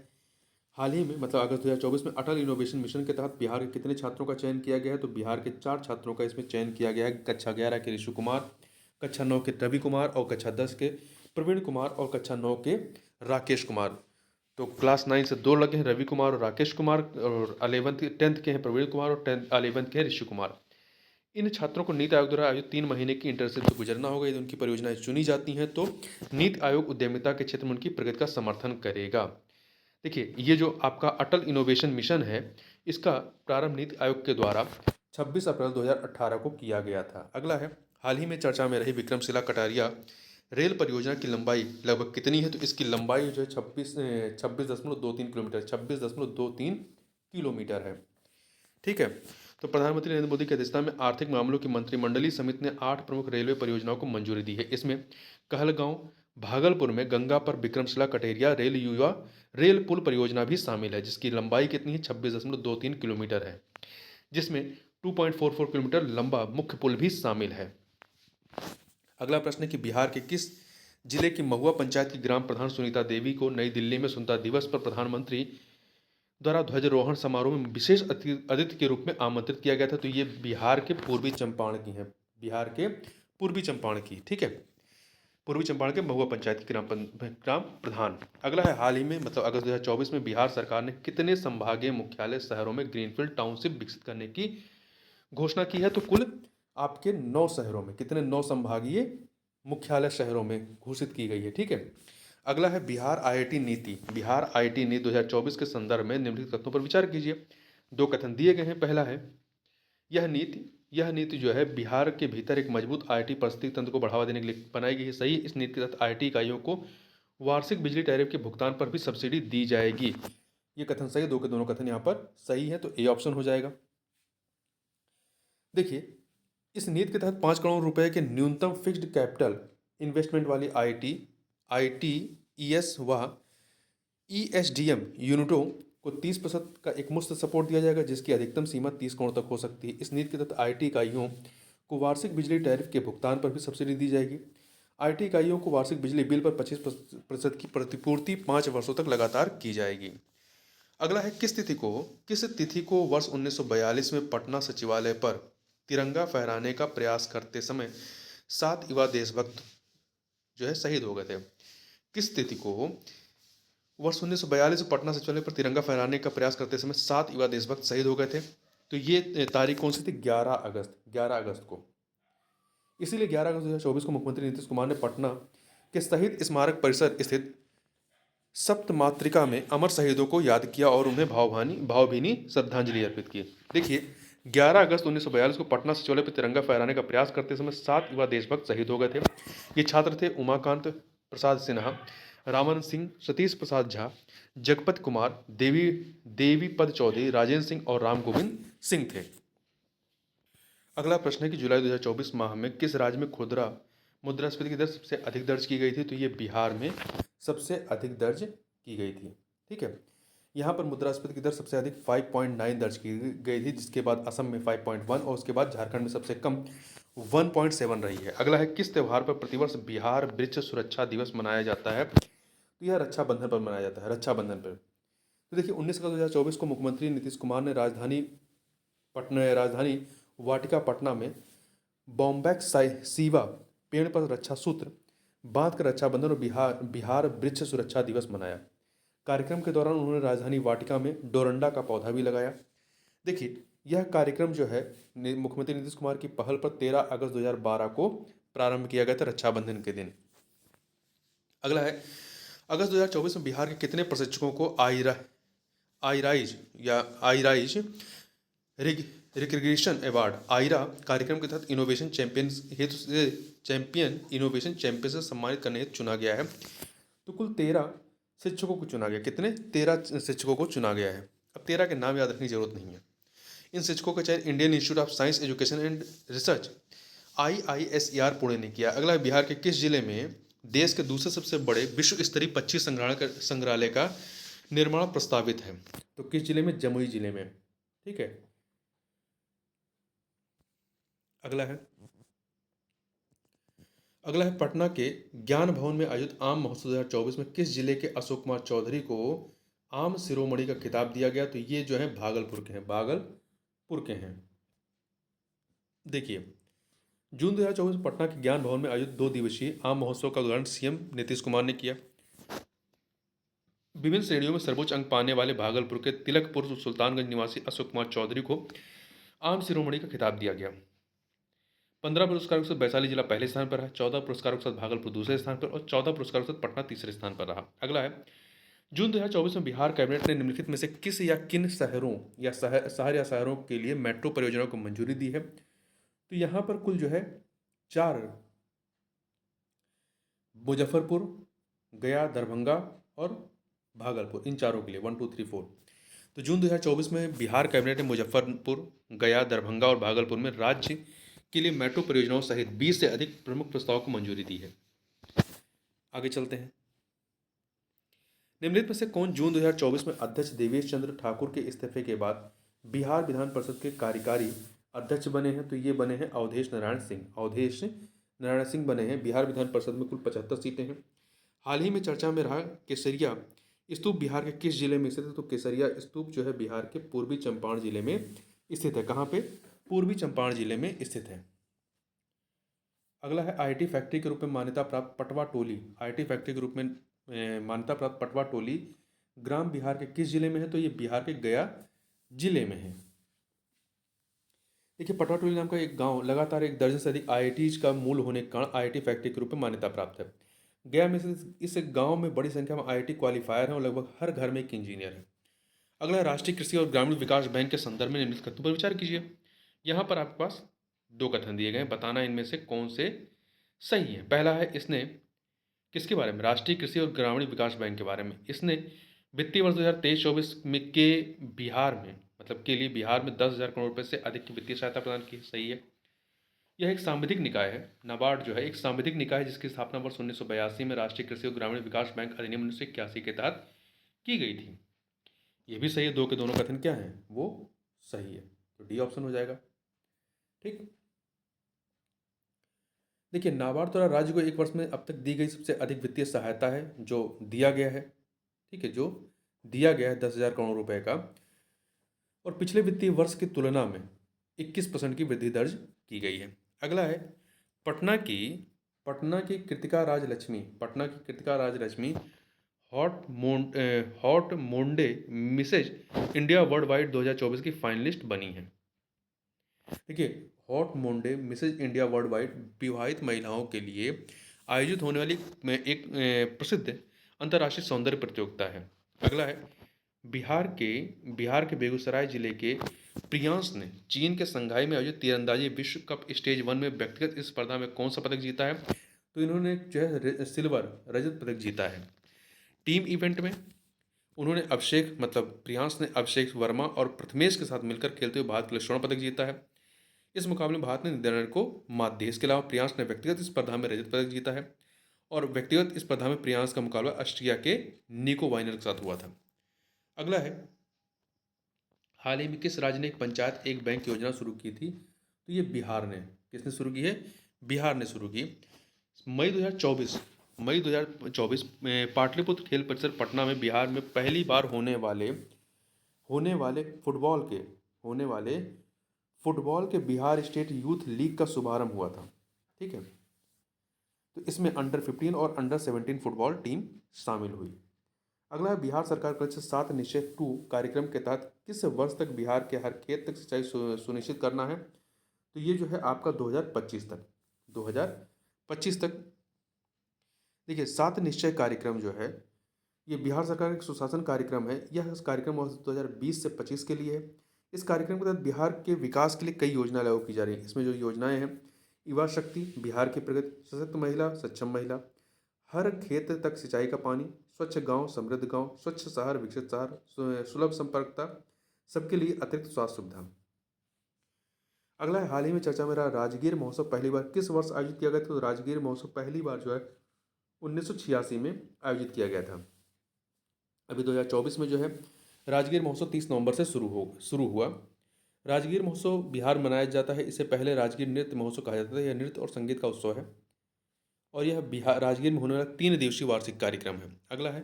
हाल ही में मतलब अगस्त 2024 में अटल इनोवेशन मिशन के तहत बिहार के कितने छात्रों का चयन किया गया है? तो बिहार के 4 छात्रों का इसमें चयन किया गया है। कक्षा 11 के ऋषु कुमार, कक्षा 9 के रवि कुमार और कक्षा 10 के प्रवीण कुमार और कक्षा 9 के राकेश कुमार। तो क्लास 9 से 2 लगे हैं, रवि कुमार और राकेश कुमार, और 10th के हैं प्रवीण कुमार, और 11th के हैं ऋषि कुमार। इन छात्रों को नीति आयोग द्वारा आयोजित 3 महीने की इंटर्नशिप से गुजरना होगा। यदि उनकी परियोजनाएं चुनी जाती हैं तो नीति आयोग उद्यमिता के क्षेत्र में उनकी प्रगति का समर्थन करेगा। देखिए, ये जो आपका अटल इनोवेशन मिशन है, इसका प्रारंभ नीति आयोग के द्वारा 26 अप्रैल 2018 को किया गया था। अगला है, हाल ही में चर्चा में रही विक्रमशिला कटारिया रेल परियोजना की लंबाई लगभग कितनी है? तो इसकी लंबाई जो है 26.23 किलोमीटर है। ठीक है। तो प्रधानमंत्री नरेंद्र मोदी की अध्यक्षता में आर्थिक मामलों की मंत्रिमंडलीय समिति ने 8 प्रमुख रेलवे परियोजनाओं को मंजूरी दी है। इसमें कहलगांव भागलपुर में गंगा पर विक्रमशिला कटेरिया रेल पुल परियोजना भी शामिल है, जिसकी लंबाई कितनी है? 26.23 किलोमीटर है, जिसमें 2.44 किलोमीटर लंबा मुख्य पुल भी शामिल है। अगला प्रश्न है कि बिहार के किस जिले की महुआ पंचायत की ग्राम प्रधान सुनीता देवी को नई दिल्ली में स्वतंत्रता दिवस पर प्रधानमंत्री द्वारा ध्वजारोहण समारोह में विशेष अतिथि के रूप में आमंत्रित किया गया था? तो ये बिहार के पूर्वी चंपारण की है, बिहार के पूर्वी चंपारण की। ठीक है, पूर्वी चंपारण के महुआ पंचायत की ग्राम प्रधान। अगला है, हाल ही में मतलब अगस्त 2024 में बिहार सरकार ने कितने संभागीय मुख्यालय शहरों में ग्रीनफील्ड टाउनशिप विकसित करने की घोषणा की है? तो कुल आपके 9 शहरों में, कितने? 9 संभागीय मुख्यालय शहरों में घोषित की गई है। ठीक है। अगला है, बिहार आईआईटी नीति। बिहार आईआईटी नीति 2024 के संदर्भ में निम्नलिखित कथनों पर विचार कीजिए। 2 कथन दिए गए हैं। पहला है, यह नीति जो है बिहार के भीतर एक मजबूत आईआईटी पारिस्थितिकी तंत्र को बढ़ावा देने के लिए बनाई गई है। सही। इस नीति के तहत आईआईटी इकाइयों को वार्षिक बिजली टैरिफ के भुगतान पर भी सब्सिडी दी जाएगी। ये कथन सही है, 2 के दोनों कथन यहाँ पर सही है, तो ए ऑप्शन हो जाएगा। देखिए, इस नीति के तहत 5 करोड़ रुपए के न्यूनतम फिक्स्ड कैपिटल इन्वेस्टमेंट वाली आईटीईएस व ईएसडीएम यूनिटों को 30% का एक मुफ्त सपोर्ट दिया जाएगा, जिसकी अधिकतम सीमा 30 करोड़ तक हो सकती है। इस नीति के तहत आईटी इकाइयों को वार्षिक बिजली टैरिफ के भुगतान पर भी सब्सिडी दी जाएगी। आईटी इकाइयों को वार्षिक बिजली बिल पर 25% की प्रतिपूर्ति 5 वर्षों तक लगातार की जाएगी। अगला है, किस तिथि को वर्ष 1942 में पटना सचिवालय पर तिरंगा फहराने का प्रयास करते समय 7 युवा देशभक्त जो है शहीद हो गए थे? किस तिथि को वर्ष 1942 में पटना सचिवालय पर तिरंगा फहराने का प्रयास करते समय 7 युवा देशभक्त शहीद हो गए थे? तो ये तारीख कौन सी थी? 11 अगस्त को। इसीलिए 11 अगस्त 2024 को मुख्यमंत्री नीतीश कुमार ने पटना के शहीद स्मारक परिसर स्थित सप्त मातृका में अमर शहीदों को याद किया और उन्हें भावभीनी श्रद्धांजलि अर्पित की। देखिए, 11 अगस्त 1942 को पटना सचिवालय पर तिरंगा फहराने का प्रयास करते समय 7 युवा देशभक्त शहीद हो गए थे। ये छात्र थे उमाकांत प्रसाद सिन्हा, रामानंद सिंह, सतीश प्रसाद झा, जगपत कुमार, देवी पद चौधरी, राजेंद्र सिंह और राम गोविंद सिंह थे। अगला प्रश्न है कि जुलाई 2024 माह में किस राज्य में खुदरा मुद्रास्फीति की दर सबसे अधिक दर्ज की गई थी? तो ये बिहार में सबसे अधिक दर्ज की गई थी। ठीक है, यहाँ पर मुद्रास्फीति की दर सबसे अधिक 5.9 दर्ज की गई थी, जिसके बाद असम में 5.1 और उसके बाद झारखंड में सबसे कम 1.7 रही है। अगला है, किस त्यौहार पर प्रतिवर्ष बिहार वृक्ष सुरक्षा दिवस मनाया जाता है? तो यह रक्षाबंधन पर मनाया जाता है, रक्षाबंधन पर। तो देखिए, 19 अगस्त 2024 को मुख्यमंत्री नीतीश कुमार ने राजधानी वाटिका पटना में बॉम्बैक्स सीवा पेड़ पर रक्षा सूत्र बांधकर रक्षाबंधन और बिहार वृक्ष सुरक्षा दिवस मनाया। कार्यक्रम के दौरान उन्होंने राजधानी वाटिका में डोरंडा का पौधा भी लगाया। देखिए, यह कार्यक्रम जो है मुख्यमंत्री नीतीश कुमार की पहल पर 13 अगस्त 2012 को प्रारंभ किया गया था, रक्षाबंधन के दिन। अगला है, अगस्त 2024 में बिहार के कितने प्रशिक्षकों को आईराइज रिकग्निशन अवार्ड आयरा कार्यक्रम के तहत इनोवेशन चैंपियन इनोवेशन चैंपियन से सम्मानित करने हेतु चुना गया है? तो कुल 13 शिक्षकों को चुना गया। कितने? 13 शिक्षकों को चुना गया है। अब 13 के नाम याद रखने की जरूरत नहीं है। इन शिक्षकों का चयन Indian institute of science education and research IISER Pune ने किया। अगला, बिहार के किस जिले में देश के दूसरे सबसे बड़े विश्व स्तरीय पक्षी संग्रहालय का निर्माण प्रस्तावित है? तो किस जिले में? जमुई जिले में। ठीक है। अगला है, पटना के ज्ञान भवन में आयोजित आम महोत्सव 2024 में किस जिले के अशोक कुमार चौधरी को आम शिरोमणि का खिताब दिया गया? तो ये जो है भागलपुर के हैं। देखिए, जून 2024 में पटना के ज्ञान भवन में आयोजित 2 दिवसीय आम महोत्सव का उद्घाटन सीएम नीतीश कुमार ने किया। विभिन्न श्रेणियों में सर्वोच्च अंक पाने वाले भागलपुर के तिलकपुर सुल्तानगंज निवासी अशोक कुमार चौधरी को आम शिरोमणि का खिताब दिया गया। 15 पुरस्कारों के साथ वैशाली जिला पहले स्थान पर है, 14 पुरस्कारों के साथ भागलपुर दूसरे स्थान पर और 14 पुरस्कारों के साथ पटना तीसरे स्थान पर रहा। अगला है, जून 2024 में बिहार कैबिनेट ने निम्नलिखित में से किस या किन शहरों या शहर या शहरों के लिए मेट्रो परियोजनाओं को मंजूरी दी है? तो यहाँ पर कुल जो है 4, मुजफ्फरपुर, गया, दरभंगा और भागलपुर, इन चारों के लिए 1 2 3 4। तो जून 2024 में बिहार कैबिनेट ने मुजफ्फरपुर, गया, दरभंगा और भागलपुर में राज्य के लिए मेट्रो परियोजनाओं सहित 20 से अधिक प्रमुख प्रस्तावों को मंजूरी दी है। आगे चलते हैं। निम्नलिखित में से कौन जून 2024 में अध्यक्ष देवेश चंद्र ठाकुर के इस्तीफे के बाद बिहार विधान परिषद के कार्यकारी अध्यक्ष बने हैं? तो ये बने हैं अवधेश नारायण सिंह। अवधेश नारायण सिंह बने हैं। बिहार विधान परिषद में कुल 75 सीटें हैं। हाल ही में चर्चा में रहा केसरिया स्तूप बिहार के किस जिले में स्थित है? तो केसरिया स्तूप जो है बिहार के पूर्वी चंपारण जिले में स्थित है। कहाँ पे? पूर्वी चंपारण जिले में स्थित है। अगला है, आईटी फैक्ट्री के रूप में मान्यता प्राप्त पटवा टोली। आईटी फैक्ट्री के रूप में मान्यता प्राप्त पटवा टोली ग्राम बिहार के किस जिले में है? तो ये बिहार के गया जिले में है। देखिए, पटवा टोली नाम का एक गांव लगातार 1 दर्जन से अधिक आईआईटीज का मूल होने के कारण आईआईटी फैक्ट्री के रूप में मान्यता प्राप्त है। गया में से इस गांव में बड़ी संख्या में आईआईटी क्वालिफायर हैं और लगभग हर घर में एक इंजीनियर है। अगला, राष्ट्रीय कृषि और ग्रामीण विकास बैंक के संदर्भ में निम्नलिखित कथनों पर विचार कीजिए। यहाँ पर आपके पास 2 कथन दिए गए हैं, बताना इनमें से कौन से सही है। पहला है, इसने किसके बारे में? राष्ट्रीय कृषि और ग्रामीण विकास बैंक के बारे में। इसने वित्तीय वर्ष 2023-24 में के बिहार में मतलब के लिए बिहार में 10,000 करोड़ रुपए से अधिक की वित्तीय सहायता प्रदान की। सही है। यह एक सांविधिक निकाय है। नाबार्ड जो है एक सांविधिक निकाय है जिसकी स्थापना वर्ष 1982 में राष्ट्रीय कृषि और ग्रामीण विकास बैंक अधिनियम 1981 के तहत की गई थी। ये भी सही है। 2 के दोनों कथन क्या हैं? वो सही है। तो डी ऑप्शन हो जाएगा। ठीक। देखिए, नाबार्ड द्वारा राज्य को एक वर्ष में अब तक दी गई सबसे अधिक वित्तीय सहायता है जो दिया गया है। ठीक है, जो दिया गया है 10,000 करोड़ रुपए का, और पिछले वित्तीय वर्ष की तुलना में 21% की वृद्धि दर्ज की गई है। अगला है, पटना की Kritika Raj Lakshmi Haut Monde Mrs India World Wide 2024 की फाइनलिस्ट बनी है। देखिए, Haut Monde Mrs India World Wide विवाहित महिलाओं के लिए आयोजित होने वाली एक प्रसिद्ध अंतर्राष्ट्रीय सौंदर्य प्रतियोगिता है। अगला है, बिहार के बेगूसराय जिले के प्रियांश ने चीन के संघाई में आयोजित तीरंदाजी विश्व कप स्टेज 1 में व्यक्तिगत इस स्पर्धा में कौन सा पदक जीता है? तो इन्होंने जो है रजत पदक जीता है। टीम इवेंट में उन्होंने प्रियांश ने अभिषेक वर्मा और प्रथमेश के साथ मिलकर खेलते हुए भारत के लिए स्वर्ण पदक जीता है। इस मुकाबले में भारत ने नीदरलैंड को मात दी। इसके अलावा प्रियांश ने व्यक्तिगत स्पर्धा में रजत पदक जीता है और व्यक्तिगत स्पर्धा में प्रियांश का मुकाबला ऑस्ट्रिया के निको वाइनर के साथ हुआ था। अगला है, हाल ही में किस राज्य ने एक पंचायत एक बैंक योजना शुरू की थी? तो ये बिहार ने। किसने शुरू की है? बिहार ने शुरू की। मई 2024 में पाटलिपुत्र खेल परिसर पटना में बिहार में पहली बार होने वाले फुटबॉल के बिहार स्टेट यूथ लीग का शुभारंभ हुआ था। ठीक है, तो इसमें अंडर 15 और अंडर 17 फुटबॉल टीम शामिल हुई। अगला है, बिहार सरकार का लक्ष्य 7 निश्चय 2 कार्यक्रम के तहत किस वर्ष तक बिहार के हर खेत तक सिंचाई सुनिश्चित करना है? तो ये जो है आपका 2025 तक। देखिए, 7 निश्चय कार्यक्रम जो है ये बिहार सरकार का एक सुशासन कार्यक्रम है। यह कार्यक्रम वर्ष 2020 से 25 के लिए है। इस कार्यक्रम के तहत बिहार के विकास के लिए कई योजना लागू की जा रही हैं। इसमें जो योजनाएं हैं, युवा शक्ति, बिहार की प्रगति, सशक्त महिला, सक्षम महिला, हर खेत तक सिंचाई का पानी, स्वच्छ गांव समृद्ध गांव, स्वच्छ शहर विकसित शहर, सुलभ संपर्कता, सबके लिए अतिरिक्त स्वास्थ्य सुविधा। अगला है, हाल ही में चर्चा में रहा राजगीर महोत्सव पहली बार किस वर्ष आयोजित किया गया था? तो राजगीर महोत्सव पहली बार जो है 1986 में आयोजित किया गया था। अभी 2024 में जो है राजगीर महोत्सव 30 नवंबर से शुरू हुआ। राजगीर महोत्सव बिहार मनाया जाता है। इसे पहले राजगीर नृत्य महोत्सव कहा जाता था। यह नृत्य और संगीत का उत्सव है और यह राजगीर में होने वाला 3 दिवसीय वार्षिक कार्यक्रम है। अगला है,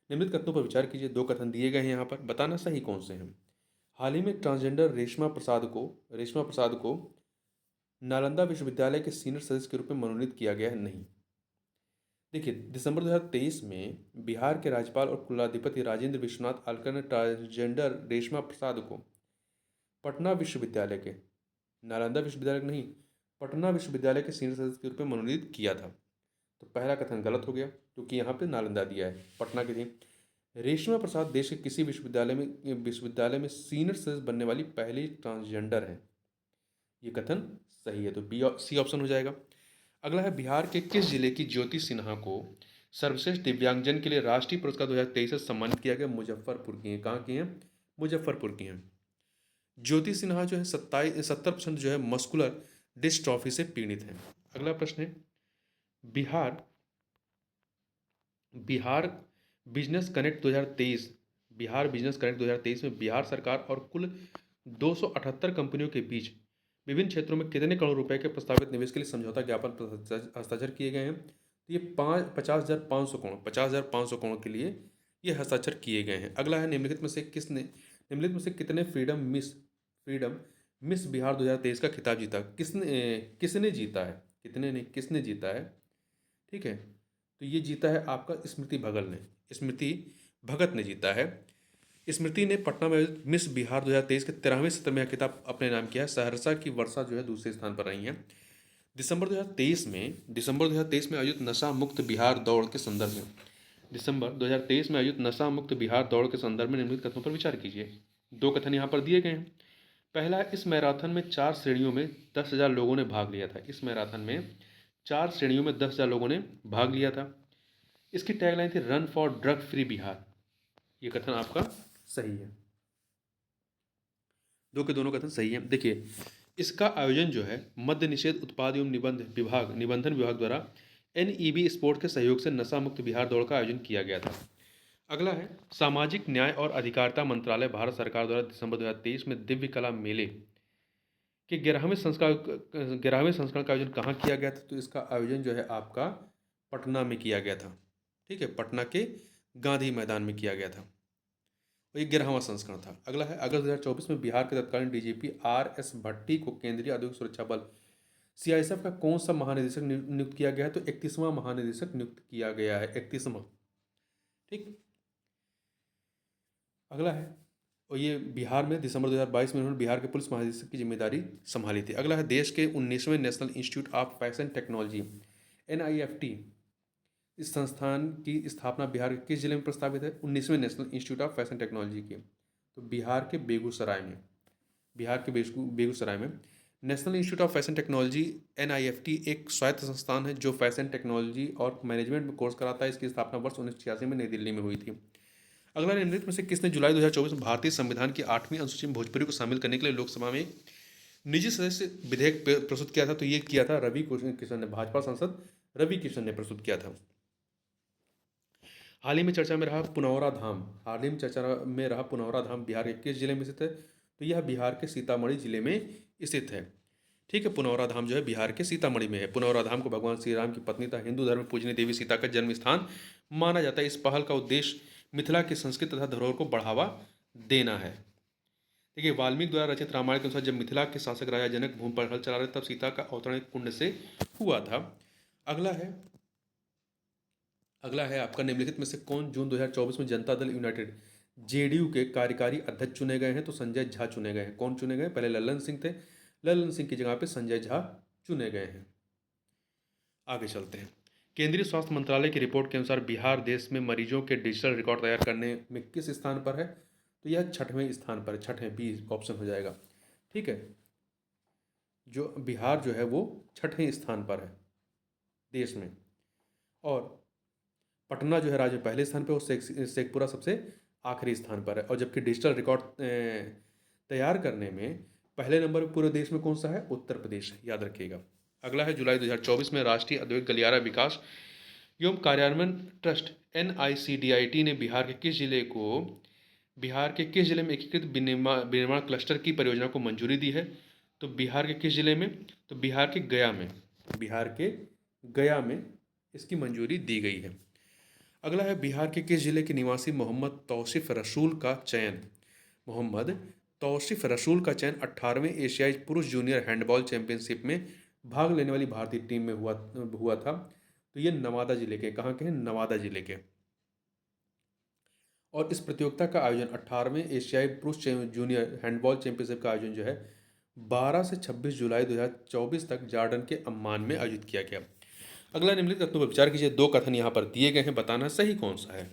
निम्नलिखित कथनों पर विचार कीजिए। 2 कथन दिए गए हैं यहाँ पर, बताना सही कौन से हैं। हाल ही में ट्रांसजेंडर रेशमा प्रसाद को नालंदा विश्वविद्यालय के सीनियर सदस्य के रूप में मनोनीत किया गया है। नहीं। देखिए, दिसंबर 2023 में बिहार के राज्यपाल और कुलाधिपति राजेंद्र विश्वनाथ आल्कर ने ट्रांसजेंडर रेशमा प्रसाद को पटना विश्वविद्यालय के, नालंदा विश्वविद्यालय के नहीं, पटना विश्वविद्यालय के सीनियर सदस्य के रूप में मनोनीत किया था। तो पहला कथन गलत हो गया क्योंकि यहाँ पे नालंदा दिया है, पटना की थी। रेशमा प्रसाद देश के किसी विश्वविद्यालय में सीनियर सदस्य बनने वाली पहली ट्रांसजेंडर हैं। ये कथन सही है, तो बी सी ऑप्शन हो जाएगा। अगला है, बिहार के किस जिले की ज्योति सिन्हा को सर्वश्रेष्ठ दिव्यांगजन के लिए राष्ट्रीय पुरस्कार 2023 से सम्मानित किया गया? मुजफ्फरपुर की हैं। कहाँ की हैं? मुजफ्फरपुर की हैं। ज्योति सिन्हा जो है 70% जो है मस्कुलर डिस्ट्रॉफी से पीड़ित हैं। अगला प्रश्न है, Bihar Bihar business connect 2023 Bihar business connect 2023 में बिहार सरकार और कुल 278 कंपनियों के बीच विभिन्न क्षेत्रों में कितने करोड़ रुपए के प्रस्तावित निवेश के लिए समझौता ज्ञापन पर हस्ताक्षर किए गए हैं? तो ये 50,500 करोड़ के लिए ये हस्ताक्षर किए गए हैं। अगला है, निम्नलिखित में से कितने फ्रीडम मिस बिहार 2023 का खिताब जीता? किसने जीता है? कितने नहीं, किसने जीता है? ठीक है, तो ये जीता है आपका स्मृति भगत ने जीता है। स्मृति ने पटना में आयोजित मिस बिहार 2023 के 13वें सत्र में यह खिताब अपने नाम किया है। सहरसा की वर्षा जो है दूसरे स्थान पर रही हैं। दिसंबर 2023 में आयोजित नशा मुक्त बिहार दौड़ के संदर्भ में निम्नलिखित कथनों पर विचार कीजिए। दो कथन यहाँ पर दिए गए हैं। पहला, इस मैराथन में 4 श्रेणियों में 10,000 लोगों ने भाग लिया था। इस मैराथन में 4 श्रेणियों में 10,000 लोगों ने भाग लिया था। इसकी टैगलाइन थी run for drug free Bihar. ये कथन आपका सही है। दो के दोनों कथन सही है। देखिए, इसका आयोजन जो है मद्य निषेध उत्पाद एवं निबंधन विभाग द्वारा NEB स्पोर्ट के सहयोग से नशा मुक्त बिहार दौड़ का आयोजन किया गया था। अगला है, सामाजिक न्याय और अधिकारिता मंत्रालय भारत सरकार द्वारा दिसंबर 2023 में दिव्य कला मेले के 11वें संस्करण का आयोजन कहाँ किया गया था? तो इसका आयोजन जो है आपका पटना में किया गया था। ठीक है, पटना के गांधी मैदान में किया गया था। ये 11वां संस्करण था। अगला है, अगस्त 2024 में बिहार के तत्कालीन DGP RS भट्टी को केंद्रीय औद्योगिक सुरक्षा बल CISF का कौन सा महानिदेशक नियुक्त किया गया है? तो 31वां महानिदेशक नियुक्त किया गया है, 31वां। ठीक, अगला है, और ये बिहार में दिसंबर 2022 में उन्होंने बिहार के पुलिस महानिदेशक की जिम्मेदारी संभाली थी। अगला है, देश के 19वें national institute of fashion technology NIFT इस संस्थान की स्थापना बिहार के किस जिले में प्रस्तावित है? 19वें national institute of fashion technology की, तो बिहार के बेगूसराय में national institute of fashion technology NIFT एक स्वायत्त संस्थान है जो फैशन टेक्नोलॉजी और मैनेजमेंट में कोर्स कराता है। इसकी स्थापना वर्ष 1986 में नई दिल्ली में हुई थी। अगला, निम्नलिखित में से किसने जुलाई 2024 में भारतीय संविधान की 8वीं अनुसूची में भोजपुरी को शामिल करने के लिए लोकसभा में एक निजी सदस्य विधेयक प्रस्तुत किया था? तो ये किया था रवि किशन ने, भाजपा सांसद रवि किशन ने प्रस्तुत किया था। हाल ही में चर्चा में रहा पुनौरा धाम बिहार के किस जिले में स्थित है? तो यह बिहार के सीतामढ़ी जिले में स्थित है। ठीक है, पुनौरा धाम जो है बिहार के सीतामढ़ी में है। पुनौरा धाम को भगवान श्री राम की पत्नी तथा हिंदू धर्म में पूजनीय देवी सीता का जन्म स्थान माना जाता है। इस पहल का उद्देश्य मिथिला की संस्कृति तथा धरोहर को बढ़ावा देना है। देखिए, वाल्मीकि द्वारा रचित रामायण के अनुसार जब मिथिला के शासक राजा जनक भूमि पर हल चला रहे तब सीता का अवतरण एक कुंड से हुआ था। अगला है आपका, निम्नलिखित में से कौन जून 2024 में जनता दल यूनाइटेड JDU के कार्यकारी अध्यक्ष चुने गए हैं? तो संजय झा चुने गए हैं। कौन चुने गए? पहले लल्लन सिंह थे, लल्लन सिंह की जगह पे संजय झा चुने गए हैं। आगे चलते हैं। केंद्रीय स्वास्थ्य मंत्रालय की रिपोर्ट के अनुसार बिहार देश में मरीजों के डिजिटल रिकॉर्ड तैयार करने में किस स्थान पर है? तो यह 6वें स्थान पर है। 6वें, B ऑप्शन हो जाएगा। ठीक है, जो बिहार जो है वो 6वें स्थान पर है देश में, और पटना जो है राज्य में पहले स्थान पर, और शेखपुरा सबसे आखिरी स्थान पर है। और जबकि डिजिटल रिकॉर्ड तैयार करने में पहले नंबर पर पूरे देश में कौन सा है? उत्तर प्रदेश, याद रखिएगा। अगला है, जुलाई 2024 में राष्ट्रीय औद्योगिक गलियारा विकास एवं कार्यान्वयन ट्रस्ट NICDIT ने बिहार के किस जिले में एकीकृत विनिर्माण क्लस्टर की परियोजना को मंजूरी दी है? तो बिहार के किस जिले में? तो बिहार के गया में इसकी मंजूरी दी गई है। अगला है, बिहार के किस जिले के निवासी मोहम्मद तौसीफ रसूल का चयन 18वें एशियाई पुरुष जूनियर हैंडबॉल चैंपियनशिप में भाग लेने वाली भारतीय टीम में हुआ था? तो ये नवादा जिले के, कहाँ के हैं, नवादा जिले के। और इस प्रतियोगिता का आयोजन 18वें एशियाई पुरुष जूनियर हैंडबॉल चैंपियनशिप का आयोजन जो है 12 से 26 जुलाई 2024 तक जॉर्डन के अम्मान में आयोजित किया गया। अगला निम्नलिखित कथनों पर विचार कीजिए। दो कथन यहाँ पर दिए गए हैं, बताना सही कौन सा है।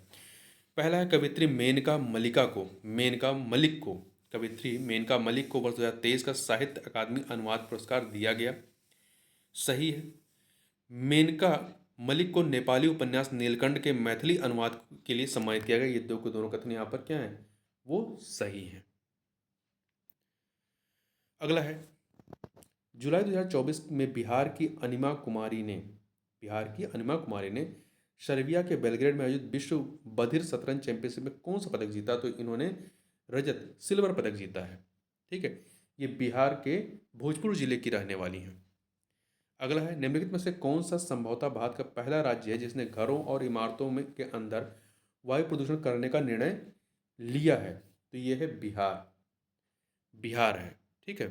पहला है कवित्री मेनका मलिक को कवित्री मेनका मलिक को वर्ष 2023 का साहित्य अकादमी अनुवाद पुरस्कार दिया गया। सही है। मेनका मलिक को नेपाली उपन्यास नीलकंठ के मैथिली अनुवाद के लिए सम्मानित किया गया। ये दोनों कथन यहाँ पर क्या है, वो सही है। अगला है जुलाई 2024 में बिहार की अनिमा कुमारी ने सर्बिया के बेलग्रेड में आयोजित विश्व बधिर शतरंज चैंपियनशिप में कौन सा पदक जीता? तो इन्होंने सिल्वर पदक जीता है। ठीक है, ये बिहार के भोजपुर जिले की रहने वाली हैं। अगला है निम्नलिखित में से कौन सा संभवतः भारत का पहला राज्य है जिसने घरों और इमारतों में के अंदर वायु प्रदूषण करने का निर्णय लिया है? तो ये है बिहार है। ठीक है।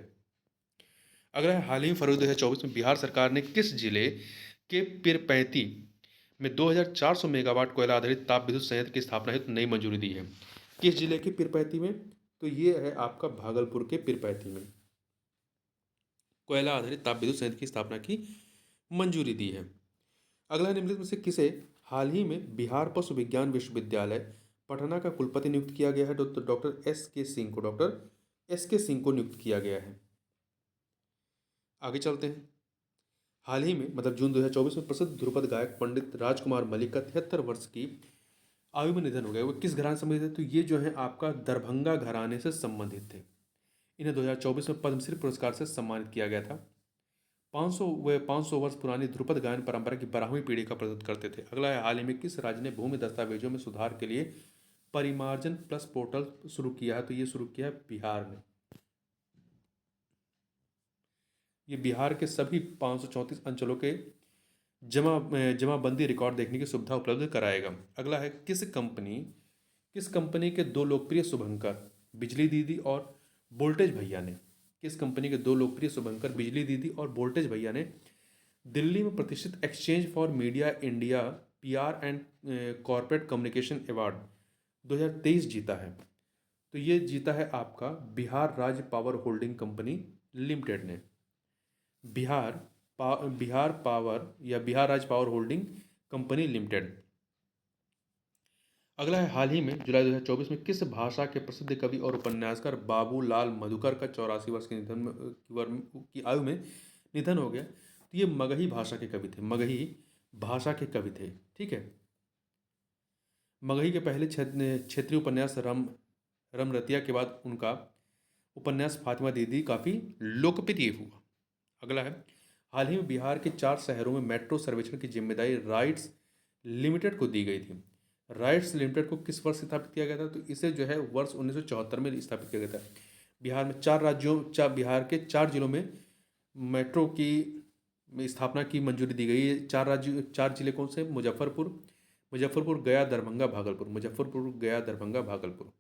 अगला है हाल ही में फरवरी 2024 में बिहार सरकार ने किस जिले के पीरपैंती में 2400 मेगावाट कोयला आधारित ताप विद्युत संयंत्र की स्थापना हेतु नई मंजूरी दी है? किस जिले के पीरपैंती में? तो ये है आपका भागलपुर के पीरपैंती में कोयला आधारित ताप विद्युत संयंत्र की स्थापना की मंजूरी दी है। अगला निम्नलिखित में से किसे हाल ही में बिहार पशु विज्ञान विश्वविद्यालय पटना का कुलपति नियुक्त किया गया है? डॉक्टर एस के सिंह को नियुक्त किया गया है। आगे चलते हैं। हाल ही में मतलब जून 2024 में प्रसिद्ध ध्रुपद गायक पंडित राजकुमार मलिक का 73 वर्ष की आयु में निधन हो गया। वो किस घराने से संबंधित है? तो ये जो है आपका दरभंगा घराने से संबंधित थे। इन्हें 2024 में पद्मश्री पुरस्कार से सम्मानित किया गया था। 500 वर्ष पुरानी ध्रुपद गायन परंपरा की 12वीं पीढ़ी का प्रतिनिधित्व करते थे। अगला है हाल ही में किस राज्य ने भूमि दस्तावेजों में सुधार के लिए परिमार्जन प्लस पोर्टल शुरू किया है? तो ये शुरू किया है बिहार ने। ये बिहार के सभी 534 अंचलों के जमाबंदी रिकॉर्ड देखने की सुविधा उपलब्ध कराएगा। अगला है किस कंपनी के दो लोकप्रिय शुभंकर बिजली दीदी और वोल्टेज भैया ने दिल्ली में प्रतिष्ठित exchange for media India PR and corporate communication award 2023 जीता है? तो ये जीता है आपका बिहार राज्य पावर होल्डिंग कंपनी लिमिटेड ने। बिहार राज्य पावर होल्डिंग कंपनी लिमिटेड। अगला है हाल ही में जुलाई 2024 में किस भाषा के प्रसिद्ध कवि और उपन्यासकार बाबूलाल मधुकर का 84 वर्ष की आयु में निधन हो गया? तो ये मगही भाषा के कवि थे। ठीक है। मगही के पहले क्षेत्रीय उपन्यास रमरतिया के बाद उनका उपन्यास फातिमा दीदी काफ़ी लोकप्रिय हुआ। अगला है हाल ही में बिहार के 4 शहरों में मेट्रो सर्वेक्षण की जिम्मेदारी राइट्स लिमिटेड को दी गई थी। राइट्स लिमिटेड को किस वर्ष स्थापित किया गया था? तो इसे जो है वर्ष 1974 में स्थापित किया गया था। बिहार के 4 जिलों में मेट्रो की स्थापना की मंजूरी दी गई है। 4 जिले कौन से? मुजफ्फरपुर, गया, दरभंगा, भागलपुर।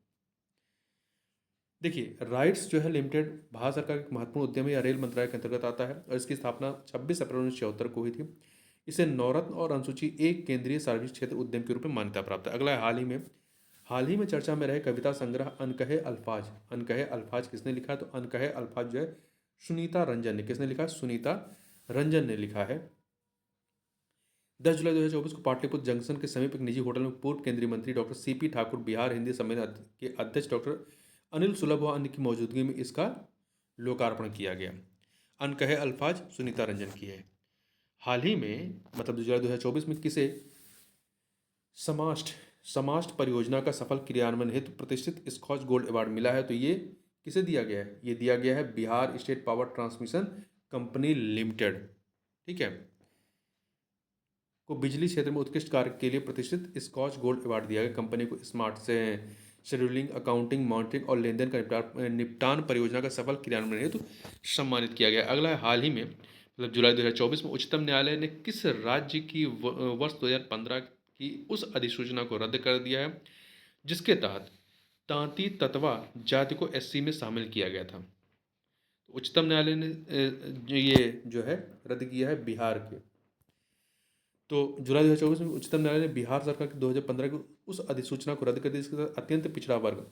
देखिए, राइट्स जो है लिमिटेड भारत सरकार का महत्वपूर्ण उद्यम या रेल मंत्रालय के अंतर्गत आता है और इसकी स्थापना 26 अप्रैल 1976 को हुई थी। इसे नवरत्न और अनुसूची एक केंद्रीय सार्वजनिक क्षेत्र उद्यम के रूप में मान्यता प्राप्त है। अगला है हाल ही में चर्चा में रहे कविता संग्रह अनकहे अल्फाज किसने लिखा है? तो अनकहे अल्फाज जो है सुनीता रंजन ने। किसने लिखा है? सुनीता रंजन ने लिखा है। 10 जुलाई 2024 को पाटलिपुत्र जंक्शन के समीप एक निजी होटल में पूर्व केंद्रीय मंत्री डॉक्टर सीपी ठाकुर, बिहार हिंदी सम्मेलन के अध्यक्ष डॉक्टर अनिल सुलभ व अन्य की मौजूदगी में इसका लोकार्पण किया गया। अनकहे अल्फाज सुनीता रंजन की है। हाल ही में मतलब जुलाई 2024 में किसे समास्ट परियोजना का सफल क्रियान्वयन हेतु प्रतिष्ठित स्कॉच गोल्ड अवार्ड मिला है? तो ये किसे दिया गया है? ये दिया गया है Bihar state power transmission company limited. ठीक है, को बिजली क्षेत्र में उत्कृष्ट कार्य के लिए प्रतिष्ठित स्कॉच गोल्ड अवार्ड दिया गया। कंपनी को स्मार्ट से शेड्यूलिंग, अकाउंटिंग, मॉनिटरिंग और लेनदेन का निपटान परियोजना का सफल क्रियान्वयन हेतु सम्मानित किया गया। अगला है हाल ही में मतलब जुलाई 2024 में उच्चतम न्यायालय ने किस राज्य की वर्ष 2015 की उस अधिसूचना को रद्द कर दिया है जिसके तहत तांती ततवा जाति को एससी में शामिल किया गया था? उच्चतम न्यायालय ने ये जो है रद्द किया है बिहार के। तो जुलाई 2024 में उच्चतम न्यायालय ने बिहार सरकार की 2015 की उस अधिसूचना को रद्द कर दिया, जिसके तहत अत्यंत पिछड़ा वर्ग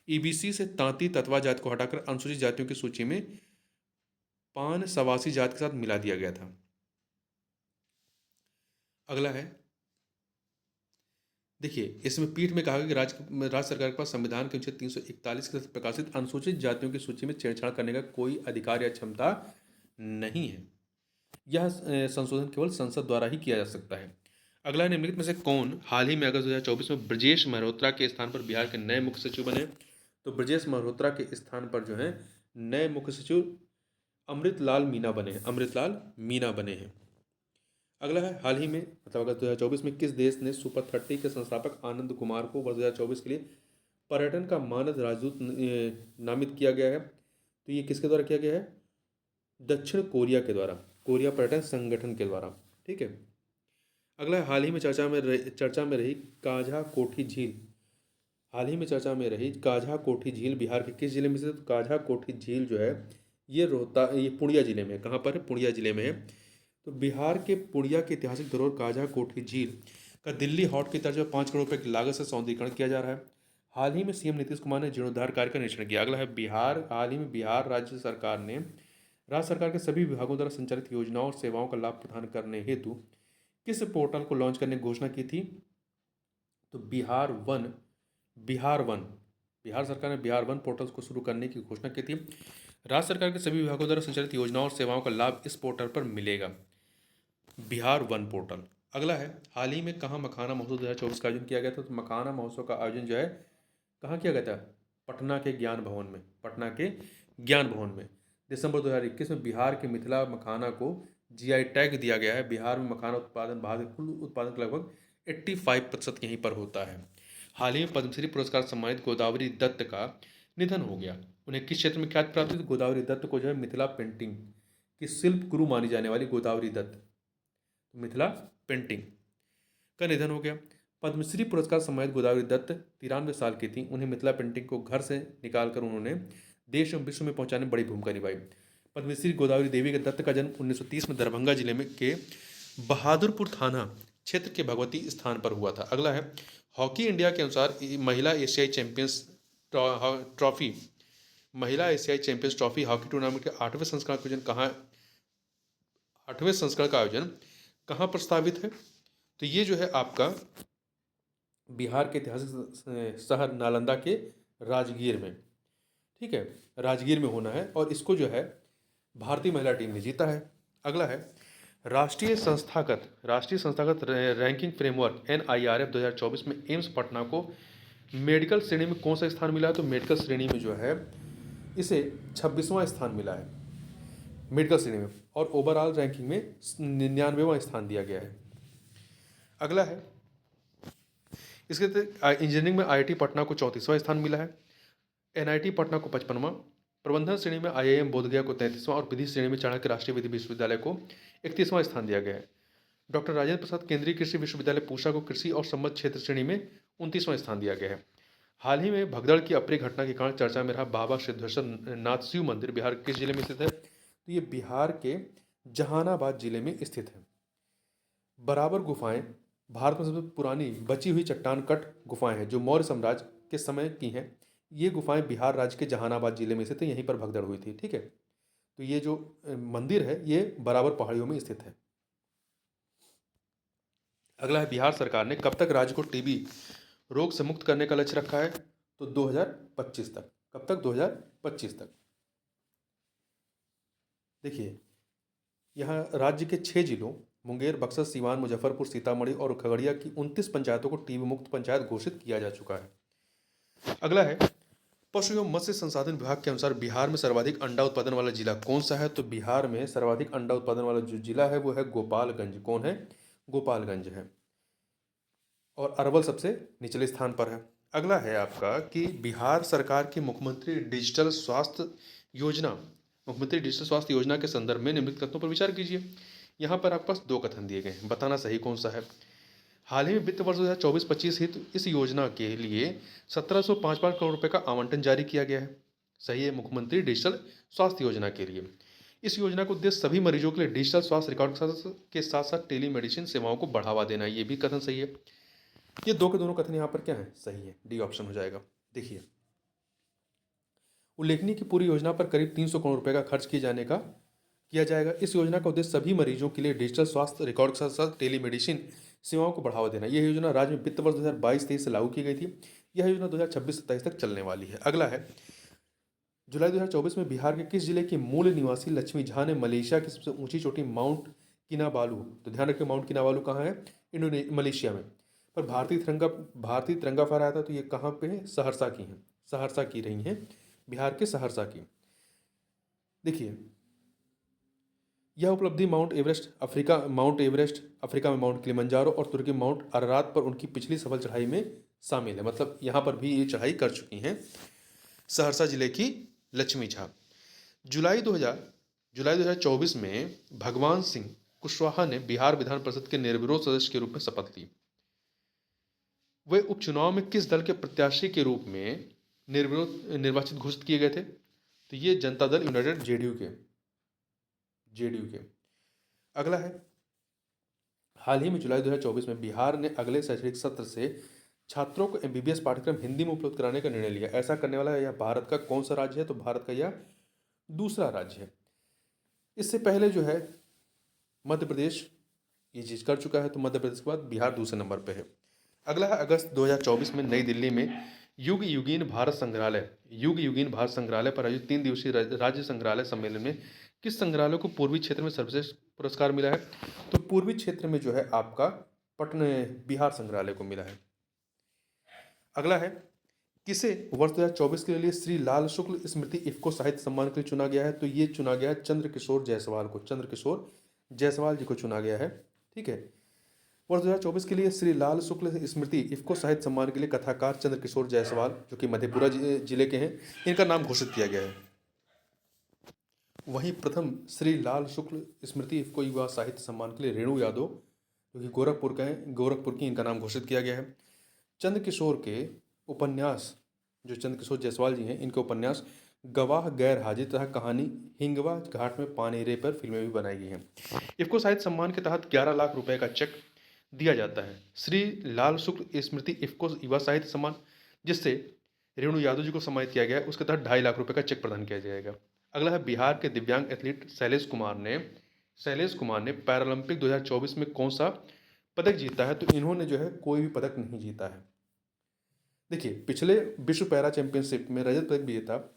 ईबीसी से तांती ततवा जाति को हटाकर अनुसूचित जातियों की सूची में पान सवासी जाति के साथ मिला दिया गया था। अगला है, देखिए इसमें पीठ में कहा गया कि राज्य सरकार के पास संविधान के अनुच्छेद 341 के तहत प्रकाशित अनुसूचित जातियों की सूची में छेड़छाड़ करने का कोई अधिकार या क्षमता नहीं है। यह संशोधन केवल संसद द्वारा ही किया जा सकता है। अगला है, निम्नलिखित में से कौन हाल ही में अगस्त 2024 में ब्रजेश मल्होत्रा के स्थान पर बिहार के नए मुख्य सचिव बने? तो ब्रजेश मल्होत्रा के स्थान पर जो है नए मुख्य सचिव अमृतलाल मीना बने हैं। अमृतलाल मीना बने हैं। अगला है, हाल ही में मतलब अगस्त 2024 में किस देश ने सुपर 30 के संस्थापक आनंद कुमार को वर्ष 2024 के लिए पर्यटन का मानद राजदूत नामित किया गया है? तो ये किसके द्वारा किया गया है? दक्षिण कोरिया के द्वारा, कोरिया पर्यटन संगठन के द्वारा। ठीक है। अगला है, हाल ही में चर्चा में रही कान्हा कोठी झील। हाल ही में चर्चा में रही कान्हा कोठी झील बिहार के किस जिले में से? तो कान्हा कोठी झील जो है ये पूर्णिया जिले में। कहाँ पर है? पूर्णिया जिले में है। तो बिहार के पूर्णिया की ऐतिहासिक धरोहर कान्हा कोठी झील का दिल्ली हॉट की तर्ज पर 5 करोड़ रुपए की लागत से सौंदर्यीकरण किया जा रहा है। हाल ही में सीएम नीतीश कुमार ने जीर्णोद्धार कार्य का निरीक्षण किया। अगला है, हाल ही में बिहार राज्य सरकार के सभी विभागों द्वारा संचालित योजनाओं और सेवाओं का लाभ प्रदान करने हेतु किस पोर्टल को लॉन्च करने की घोषणा की थी? तो बिहार सरकार ने बिहार वन पोर्टल को शुरू करने की घोषणा की थी। राज्य सरकार के सभी विभागों द्वारा संचालित योजनाओं और सेवाओं का लाभ इस पोर्टल पर मिलेगा, बिहार वन पोर्टल। अगला है, हाल ही में कहाँ मखाना महोत्सव 2024 का आयोजन किया गया था? तो मखाना महोत्सव का आयोजन जो है कहाँ किया गया था? पटना के ज्ञान भवन में। दिसंबर 2021 में बिहार के मिथिला मखाना को जीआई टैग दिया गया है। बिहार में मखाना उत्पादन भारत के कुल उत्पादन का लगभग 85% यहीं पर होता है। हाल ही में पद्मश्री पुरस्कार सम्मानित गोदावरी दत्त का निधन हो गया। उन्हें किस क्षेत्र में ख्याति प्राप्त हुई? गोदावरी दत्त को जो है मिथिला पेंटिंग की शिल्प गुरु मानी जाने वाली गोदावरी दत्त मिथिला पेंटिंग का निधन हो गया। पद्मश्री पुरस्कार सम्मानित गोदावरी दत्त 93 साल की थी। उन्हें मिथिला पेंटिंग को घर से निकालकर उन्होंने देश एवं विश्व में पहुंचाने में बड़ी भूमिका निभाई। पद्मश्री गोदावरी देवी के दत्त का जन्म 1930 में दरभंगा जिले में के बहादुरपुर थाना क्षेत्र के भगवती स्थान पर हुआ था। अगला है, हॉकी इंडिया के अनुसार महिला एशियाई चैंपियंस ट्रॉफी हॉकी टूर्नामेंट के 8वें संस्करण का आयोजन कहाँ प्रस्तावित है? तो ये जो है आपका बिहार के ऐतिहासिक शहर नालंदा के राजगीर में। ठीक है, राजगीर में होना है और इसको जो है भारतीय महिला टीम ने जीता है। अगला है, राष्ट्रीय संस्थागत रैंकिंग फ्रेमवर्क NIRF 2024 में एम्स पटना को मेडिकल श्रेणी में कौन सा स्थान मिला है? तो मेडिकल श्रेणी में जो है इसे 26वां स्थान मिला है मेडिकल श्रेणी में, और ओवरऑल रैंकिंग में 99वां स्थान दिया गया है। अगला है, इसके इंजीनियरिंग में IIT पटना को 34वां स्थान मिला है, NIT पटना को 55वां, प्रबंधन श्रेणी में IIM बोधगया को 33वां और विधि श्रेणी में चाणक्य राष्ट्रीय विधि विश्वविद्यालय को 31वां स्थान दिया गया है। डॉक्टर राजेंद्र प्रसाद केंद्रीय कृषि विश्वविद्यालय पूसा को कृषि और संबद्ध क्षेत्र श्रेणी में 29वां स्थान दिया गया है। हाल ही में भगदड़ की अप्रिय घटना के कारण चर्चा में रहा बाबा सिद्धेश्वर नाथ शिव मंदिर बिहार किस जिले में स्थित है? तो ये बिहार के जहानाबाद जिले में स्थित है। बराबर गुफाएं भारत में सबसे पुरानी बची हुई चट्टान कट गुफाएं हैं जो मौर्य साम्राज्य के समय की हैं। ये गुफाएं बिहार राज्य के जहानाबाद जिले में स्थित है, यहीं पर भगदड़ हुई थी। ठीक है, तो ये जो मंदिर है ये बराबर पहाड़ियों में स्थित है। अगला है, बिहार सरकार ने कब तक राज्य को टीबी रोग से मुक्त करने का लक्ष्य रखा है? तो 2025 तक। कब तक? 2025 तक। देखिए, यहाँ राज्य के 6 जिलों मुंगेर, बक्सर, सीवान, मुजफ्फरपुर, सीतामढ़ी और खगड़िया की 29 पंचायतों को टीबी मुक्त पंचायत घोषित किया जा चुका है। अगला है, पशु एवं मत्स्य संसाधन विभाग के अनुसार बिहार में सर्वाधिक अंडा उत्पादन वाला जिला कौन सा है? तो बिहार में सर्वाधिक अंडा उत्पादन वाला जो जिला है वो है गोपालगंज। कौन है? गोपालगंज है, और अरवल सबसे निचले स्थान पर है। अगला है आपका कि बिहार सरकार की मुख्यमंत्री डिजिटल स्वास्थ्य योजना के संदर्भ में निम्नलिखित कथनों पर विचार कीजिए। यहाँ पर आपके पास 2 कथन दिए गए हैं, बताना सही कौन सा है। हाल ही में वित्त वर्ष 2024-25 हेतु इस योजना के लिए 1755 करोड़ रुपए का आवंटन जारी किया गया है। सही है, मुख्यमंत्री डिजिटल स्वास्थ्य योजना के लिए। इस योजना का उद्देश्य सभी मरीजों के लिए डिजिटल स्वास्थ्य रिकॉर्ड के साथ साथ टेलीमेडिसिन सेवाओं को बढ़ावा देना है। ये भी कथन सही है। ये दो के दोनों कथन यहाँ पर क्या है, सही है, डी ऑप्शन हो जाएगा। देखिए, उल्लेखनीय की पूरी योजना पर करीब 300 करोड़ रुपए का खर्च किया जाएगा। इस योजना का उद्देश्य सभी मरीजों के लिए डिजिटल स्वास्थ्य रिकॉर्ड के साथ साथ टेलीमेडिसिन सेवाओं को बढ़ावा देना। यह योजना राज्य में वित्त वर्ष 2022-23 से लागू की गई थी। यह योजना 2026-27 तक चलने वाली है। अगला है, जुलाई 2024 में बिहार के किस जिले की मूल निवासी लक्ष्मी झा ने मलेशिया की सबसे ऊंची चोटी माउंट किनाबालू, तो ध्यान रखिए माउंट किनाबालू कहाँ है, मलेशिया में, पर भारतीय तिरंगा फहराया था। तो ये कहाँ पे है, सहरसा की है, सहरसा की रही हैं, बिहार के सहरसा की। देखिए, यह उपलब्धि माउंट एवरेस्ट अफ्रीका में माउंट किलिमंजारो और तुर्की माउंट अरारात पर उनकी पिछली सफल चढ़ाई में शामिल है। मतलब यहाँ पर भी ये चढ़ाई कर चुकी हैं सहरसा जिले की लक्ष्मी झा। जुलाई 2024 में भगवान सिंह कुशवाहा ने बिहार विधान परिषद के निर्विरोध सदस्य के रूप में शपथ ली। वे उपचुनाव में किस दल के प्रत्याशी के रूप में निर्वाचित घोषित किए गए थे? तो ये जनता दल यूनाइटेड, जेडीयू के। अगला है, हाल ही में जुलाई 2024 में बिहार ने अगले शैक्षणिक सत्र से छात्रों को एमबीबीएस पाठ्यक्रम हिंदी में उपलब्ध कराने का निर्णय लिया। ऐसा करने वाला यह भारत का कौन सा राज्य है? तो भारत का यह दूसरा राज्य है। इससे पहले जो है मध्य प्रदेश ये चीज़ कर चुका है, तो मध्य प्रदेश के बाद बिहार दूसरे नंबर पे है। अगला है, अगस्त 2024 में नई दिल्ली में युग युगीन भारत संग्रहालय पर आयोजित 3 दिवसीय राज्य संग्रहालय सम्मेलन में किस संग्रहालय को पूर्वी क्षेत्र में सर्वश्रेष्ठ पुरस्कार मिला है? तो पूर्वी क्षेत्र में जो है आपका बिहार संग्रहालय को मिला है। अगला है, किसे वर्ष 2024 के लिए श्री लाल शुक्ल स्मृति इफ्को साहित्य सम्मान के लिए चुना गया है? तो ये चुना गया है चंद्रकिशोर जायसवाल जी को चुना गया है। ठीक है, वर्ष 2024 के लिए श्री लाल शुक्ल स्मृति इफ्को साहित्य सम्मान के लिए कथाकार चंद्रकिशोर जायसवाल, जो कि मधेपुरा जिले के हैं, इनका नाम घोषित किया गया है। वहीं प्रथम श्री लाल शुक्ल स्मृति इफ्को युवा साहित्य सम्मान के लिए रेणु यादव, जो कि गोरखपुर की, इनका नाम घोषित किया गया है। चंद्रकिशोर के उपन्यास, जो चंद्रकिशोर जायसवाल जी हैं, इनके उपन्यास गवाह गैर हाजिर तथा कहानी हिंगवा घाट में पानी रे पर फिल्में भी बनाई गई हैं। इफ्को साहित्य सम्मान के तहत 11 लाख रुपए का चेक दिया जाता है। श्री लाल शुक्ल स्मृति इफ्को युवा साहित्य सम्मान, जिससे रेणु यादव जी को सम्मानित किया गया है, उसके तहत 2.5 लाख रुपए का चेक प्रदान किया जाएगा। अगला है, बिहार के दिव्यांग एथलीट शैलेश कुमार ने पैरालंपिक 2024 में कौन सा पदक जीता है? तो इन्होंने जो है कोई भी पदक नहीं जीता है। देखिए, पिछले विश्व पैरा चैंपियनशिप में रजत पदक विजेता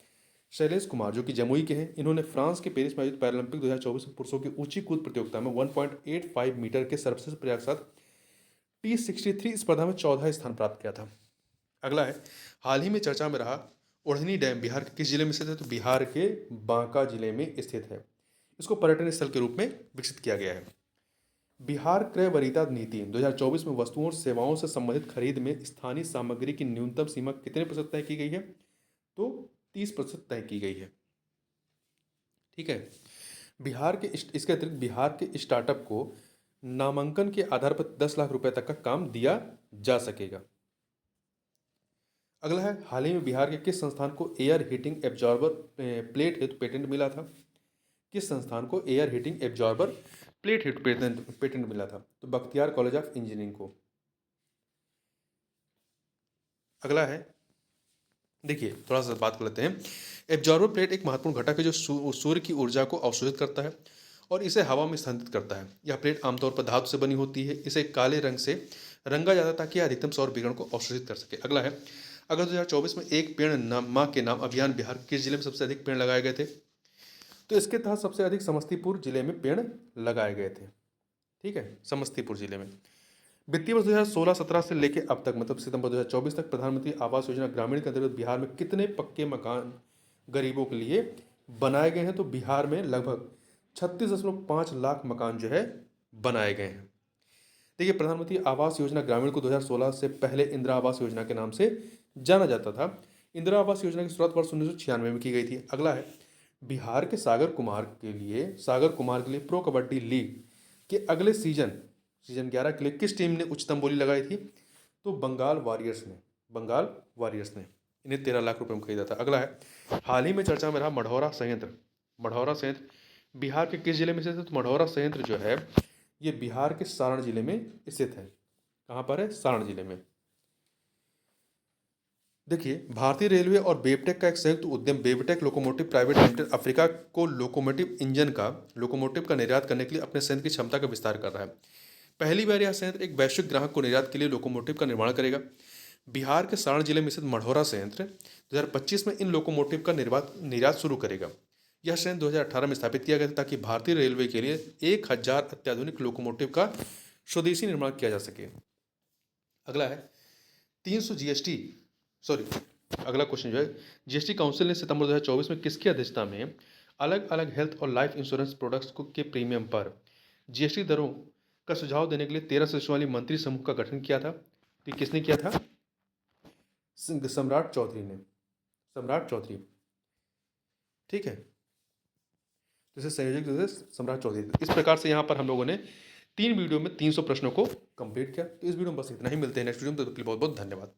शैलेश कुमार, जो कि जमुई के हैं, इन्होंने फ्रांस के पेरिस में आयोजित पैरालंपिक 2024 में पुरुषों की ऊंची कूद प्रतियोगिता में 1.85 मीटर के सर्वश्रेष्ठ प्रयास के साथ T63 स्पर्धा में 14 स्थान प्राप्त किया था। अगला है, हाल ही में चर्चा में रहा ओढ़नी डैम बिहार के किस जिले में स्थित है? तो बिहार के बांका जिले में स्थित है। इसको पर्यटन स्थल के रूप में विकसित किया गया है। बिहार क्रय वरीयता नीति 2024 में वस्तुओं और सेवाओं से संबंधित खरीद में स्थानीय सामग्री की न्यूनतम सीमा कितने प्रतिशत तय की गई है? तो 30% तय की गई है। ठीक है, इसके अतिरिक्त बिहार के स्टार्टअप को नामांकन के आधार पर 10 लाख रुपए तक का काम दिया जा सकेगा। अगला है, हाल ही में बिहार के किस संस्थान को एयर हीटिंग एब्जॉर्बर प्लेट हेतु पेटेंट मिला था? किस संस्थान को एयर हीटिंग एब्जॉर्बर प्लेट हेतु पेटेंट मिला था? तो बख्तियार कॉलेज ऑफ इंजीनियरिंग को। अगला है, देखिए थोड़ा सा बात कर लेते हैं। एब्जॉर्बर प्लेट एक महत्वपूर्ण घटक है जो सूर्य की ऊर्जा को अवशोषित करता है और इसे हवा में स्थानांतरित करता है। यह प्लेट आमतौर पर धातु से बनी होती है। इसे काले रंग से रंगा जाता है ताकि अधिकतम सौर विकिरण को अवशोषित कर सके। अगला है, अगस्त 2024 में एक पेड़ माँ के नाम अभियान बिहार किस जिले में सबसे अधिक पेड़ लगाए गए थे? तो इसके तहत सबसे अधिक समस्तीपुर जिले में पेड़ लगाए गए थे। ठीक है, समस्तीपुर जिले में। वित्तीय वर्ष 2016-17 से लेकर अब तक, मतलब सितंबर 2024 तक, प्रधानमंत्री आवास योजना ग्रामीण के अंतर्गत बिहार में कितने पक्के मकान गरीबों के लिए बनाए गए हैं? तो बिहार में लगभग 36.5 लाख मकान जो है बनाए गए हैं। देखिए, प्रधानमंत्री आवास योजना ग्रामीण को 2016 से पहले इंदिरा आवास योजना के नाम से जाना जाता था। इंदिरा आवास योजना की शुरुआत वर्ष 1996 में की गई थी। अगला है, बिहार के सागर कुमार के लिए प्रो कबड्डी लीग के अगले सीजन 11 के लिए किस टीम ने उच्चतम बोली लगाई थी? तो बंगाल वॉरियर्स ने इन्हें 13 लाख रुपए में खरीदा था। अगला है, हाल ही में चर्चा में रहा मढ़ौरा संयंत्र बिहार के किस जिले में स्थित है? तो मढ़ौरा संयंत्र जो है ये बिहार के सारण जिले में स्थित है। कहाँ पर है? सारण जिले में। देखिए, भारतीय रेलवे और बेवटेक का एक संयुक्त उद्यम बेवटेक लोकोमोटिव प्राइवेट लिमिटेड अफ्रीका को लोकोमोटिव का निर्यात करने के लिए अपने संयंत्र की क्षमता का विस्तार कर रहा है। पहली बार यह संयंत्र एक वैश्विक ग्राहक को निर्यात के लिए लोकोमोटिव का निर्माण करेगा। बिहार के सारण जिले में स्थित मढ़ौरा संयंत्र 2025 में इन लोकोमोटिव का निर्यात शुरू करेगा। यह संयंत्र 2018 में स्थापित किया गया था ताकि भारतीय रेलवे के लिए 1000 अत्याधुनिक लोकोमोटिव का स्वदेशी निर्माण किया जा सके। अगला है 300 जीएसटी सॉरी अगला क्वेश्चन जो है, जीएसटी काउंसिल ने सितंबर 2024 में किसकी अध्यक्षता में अलग अलग हेल्थ और लाइफ इंश्योरेंस प्रोडक्ट्स के प्रीमियम पर जीएसटी दरों का सुझाव देने के लिए 13 सदस्यों वाली मंत्री समूह का गठन किया था? तो ये किसने किया था? सम्राट चौधरी ने। सम्राट चौधरी, ठीक है। जैसे संयोजक जो है सम्राट चौधरी। इस प्रकार से यहाँ पर हम लोगों ने 3 वीडियो में 300 प्रश्नों को कंप्लीट किया। तो इस वीडियो में बस इतना ही, मिलते हैं नेक्स्ट वीडियो में। तब तक के लिए बहुत बहुत धन्यवाद।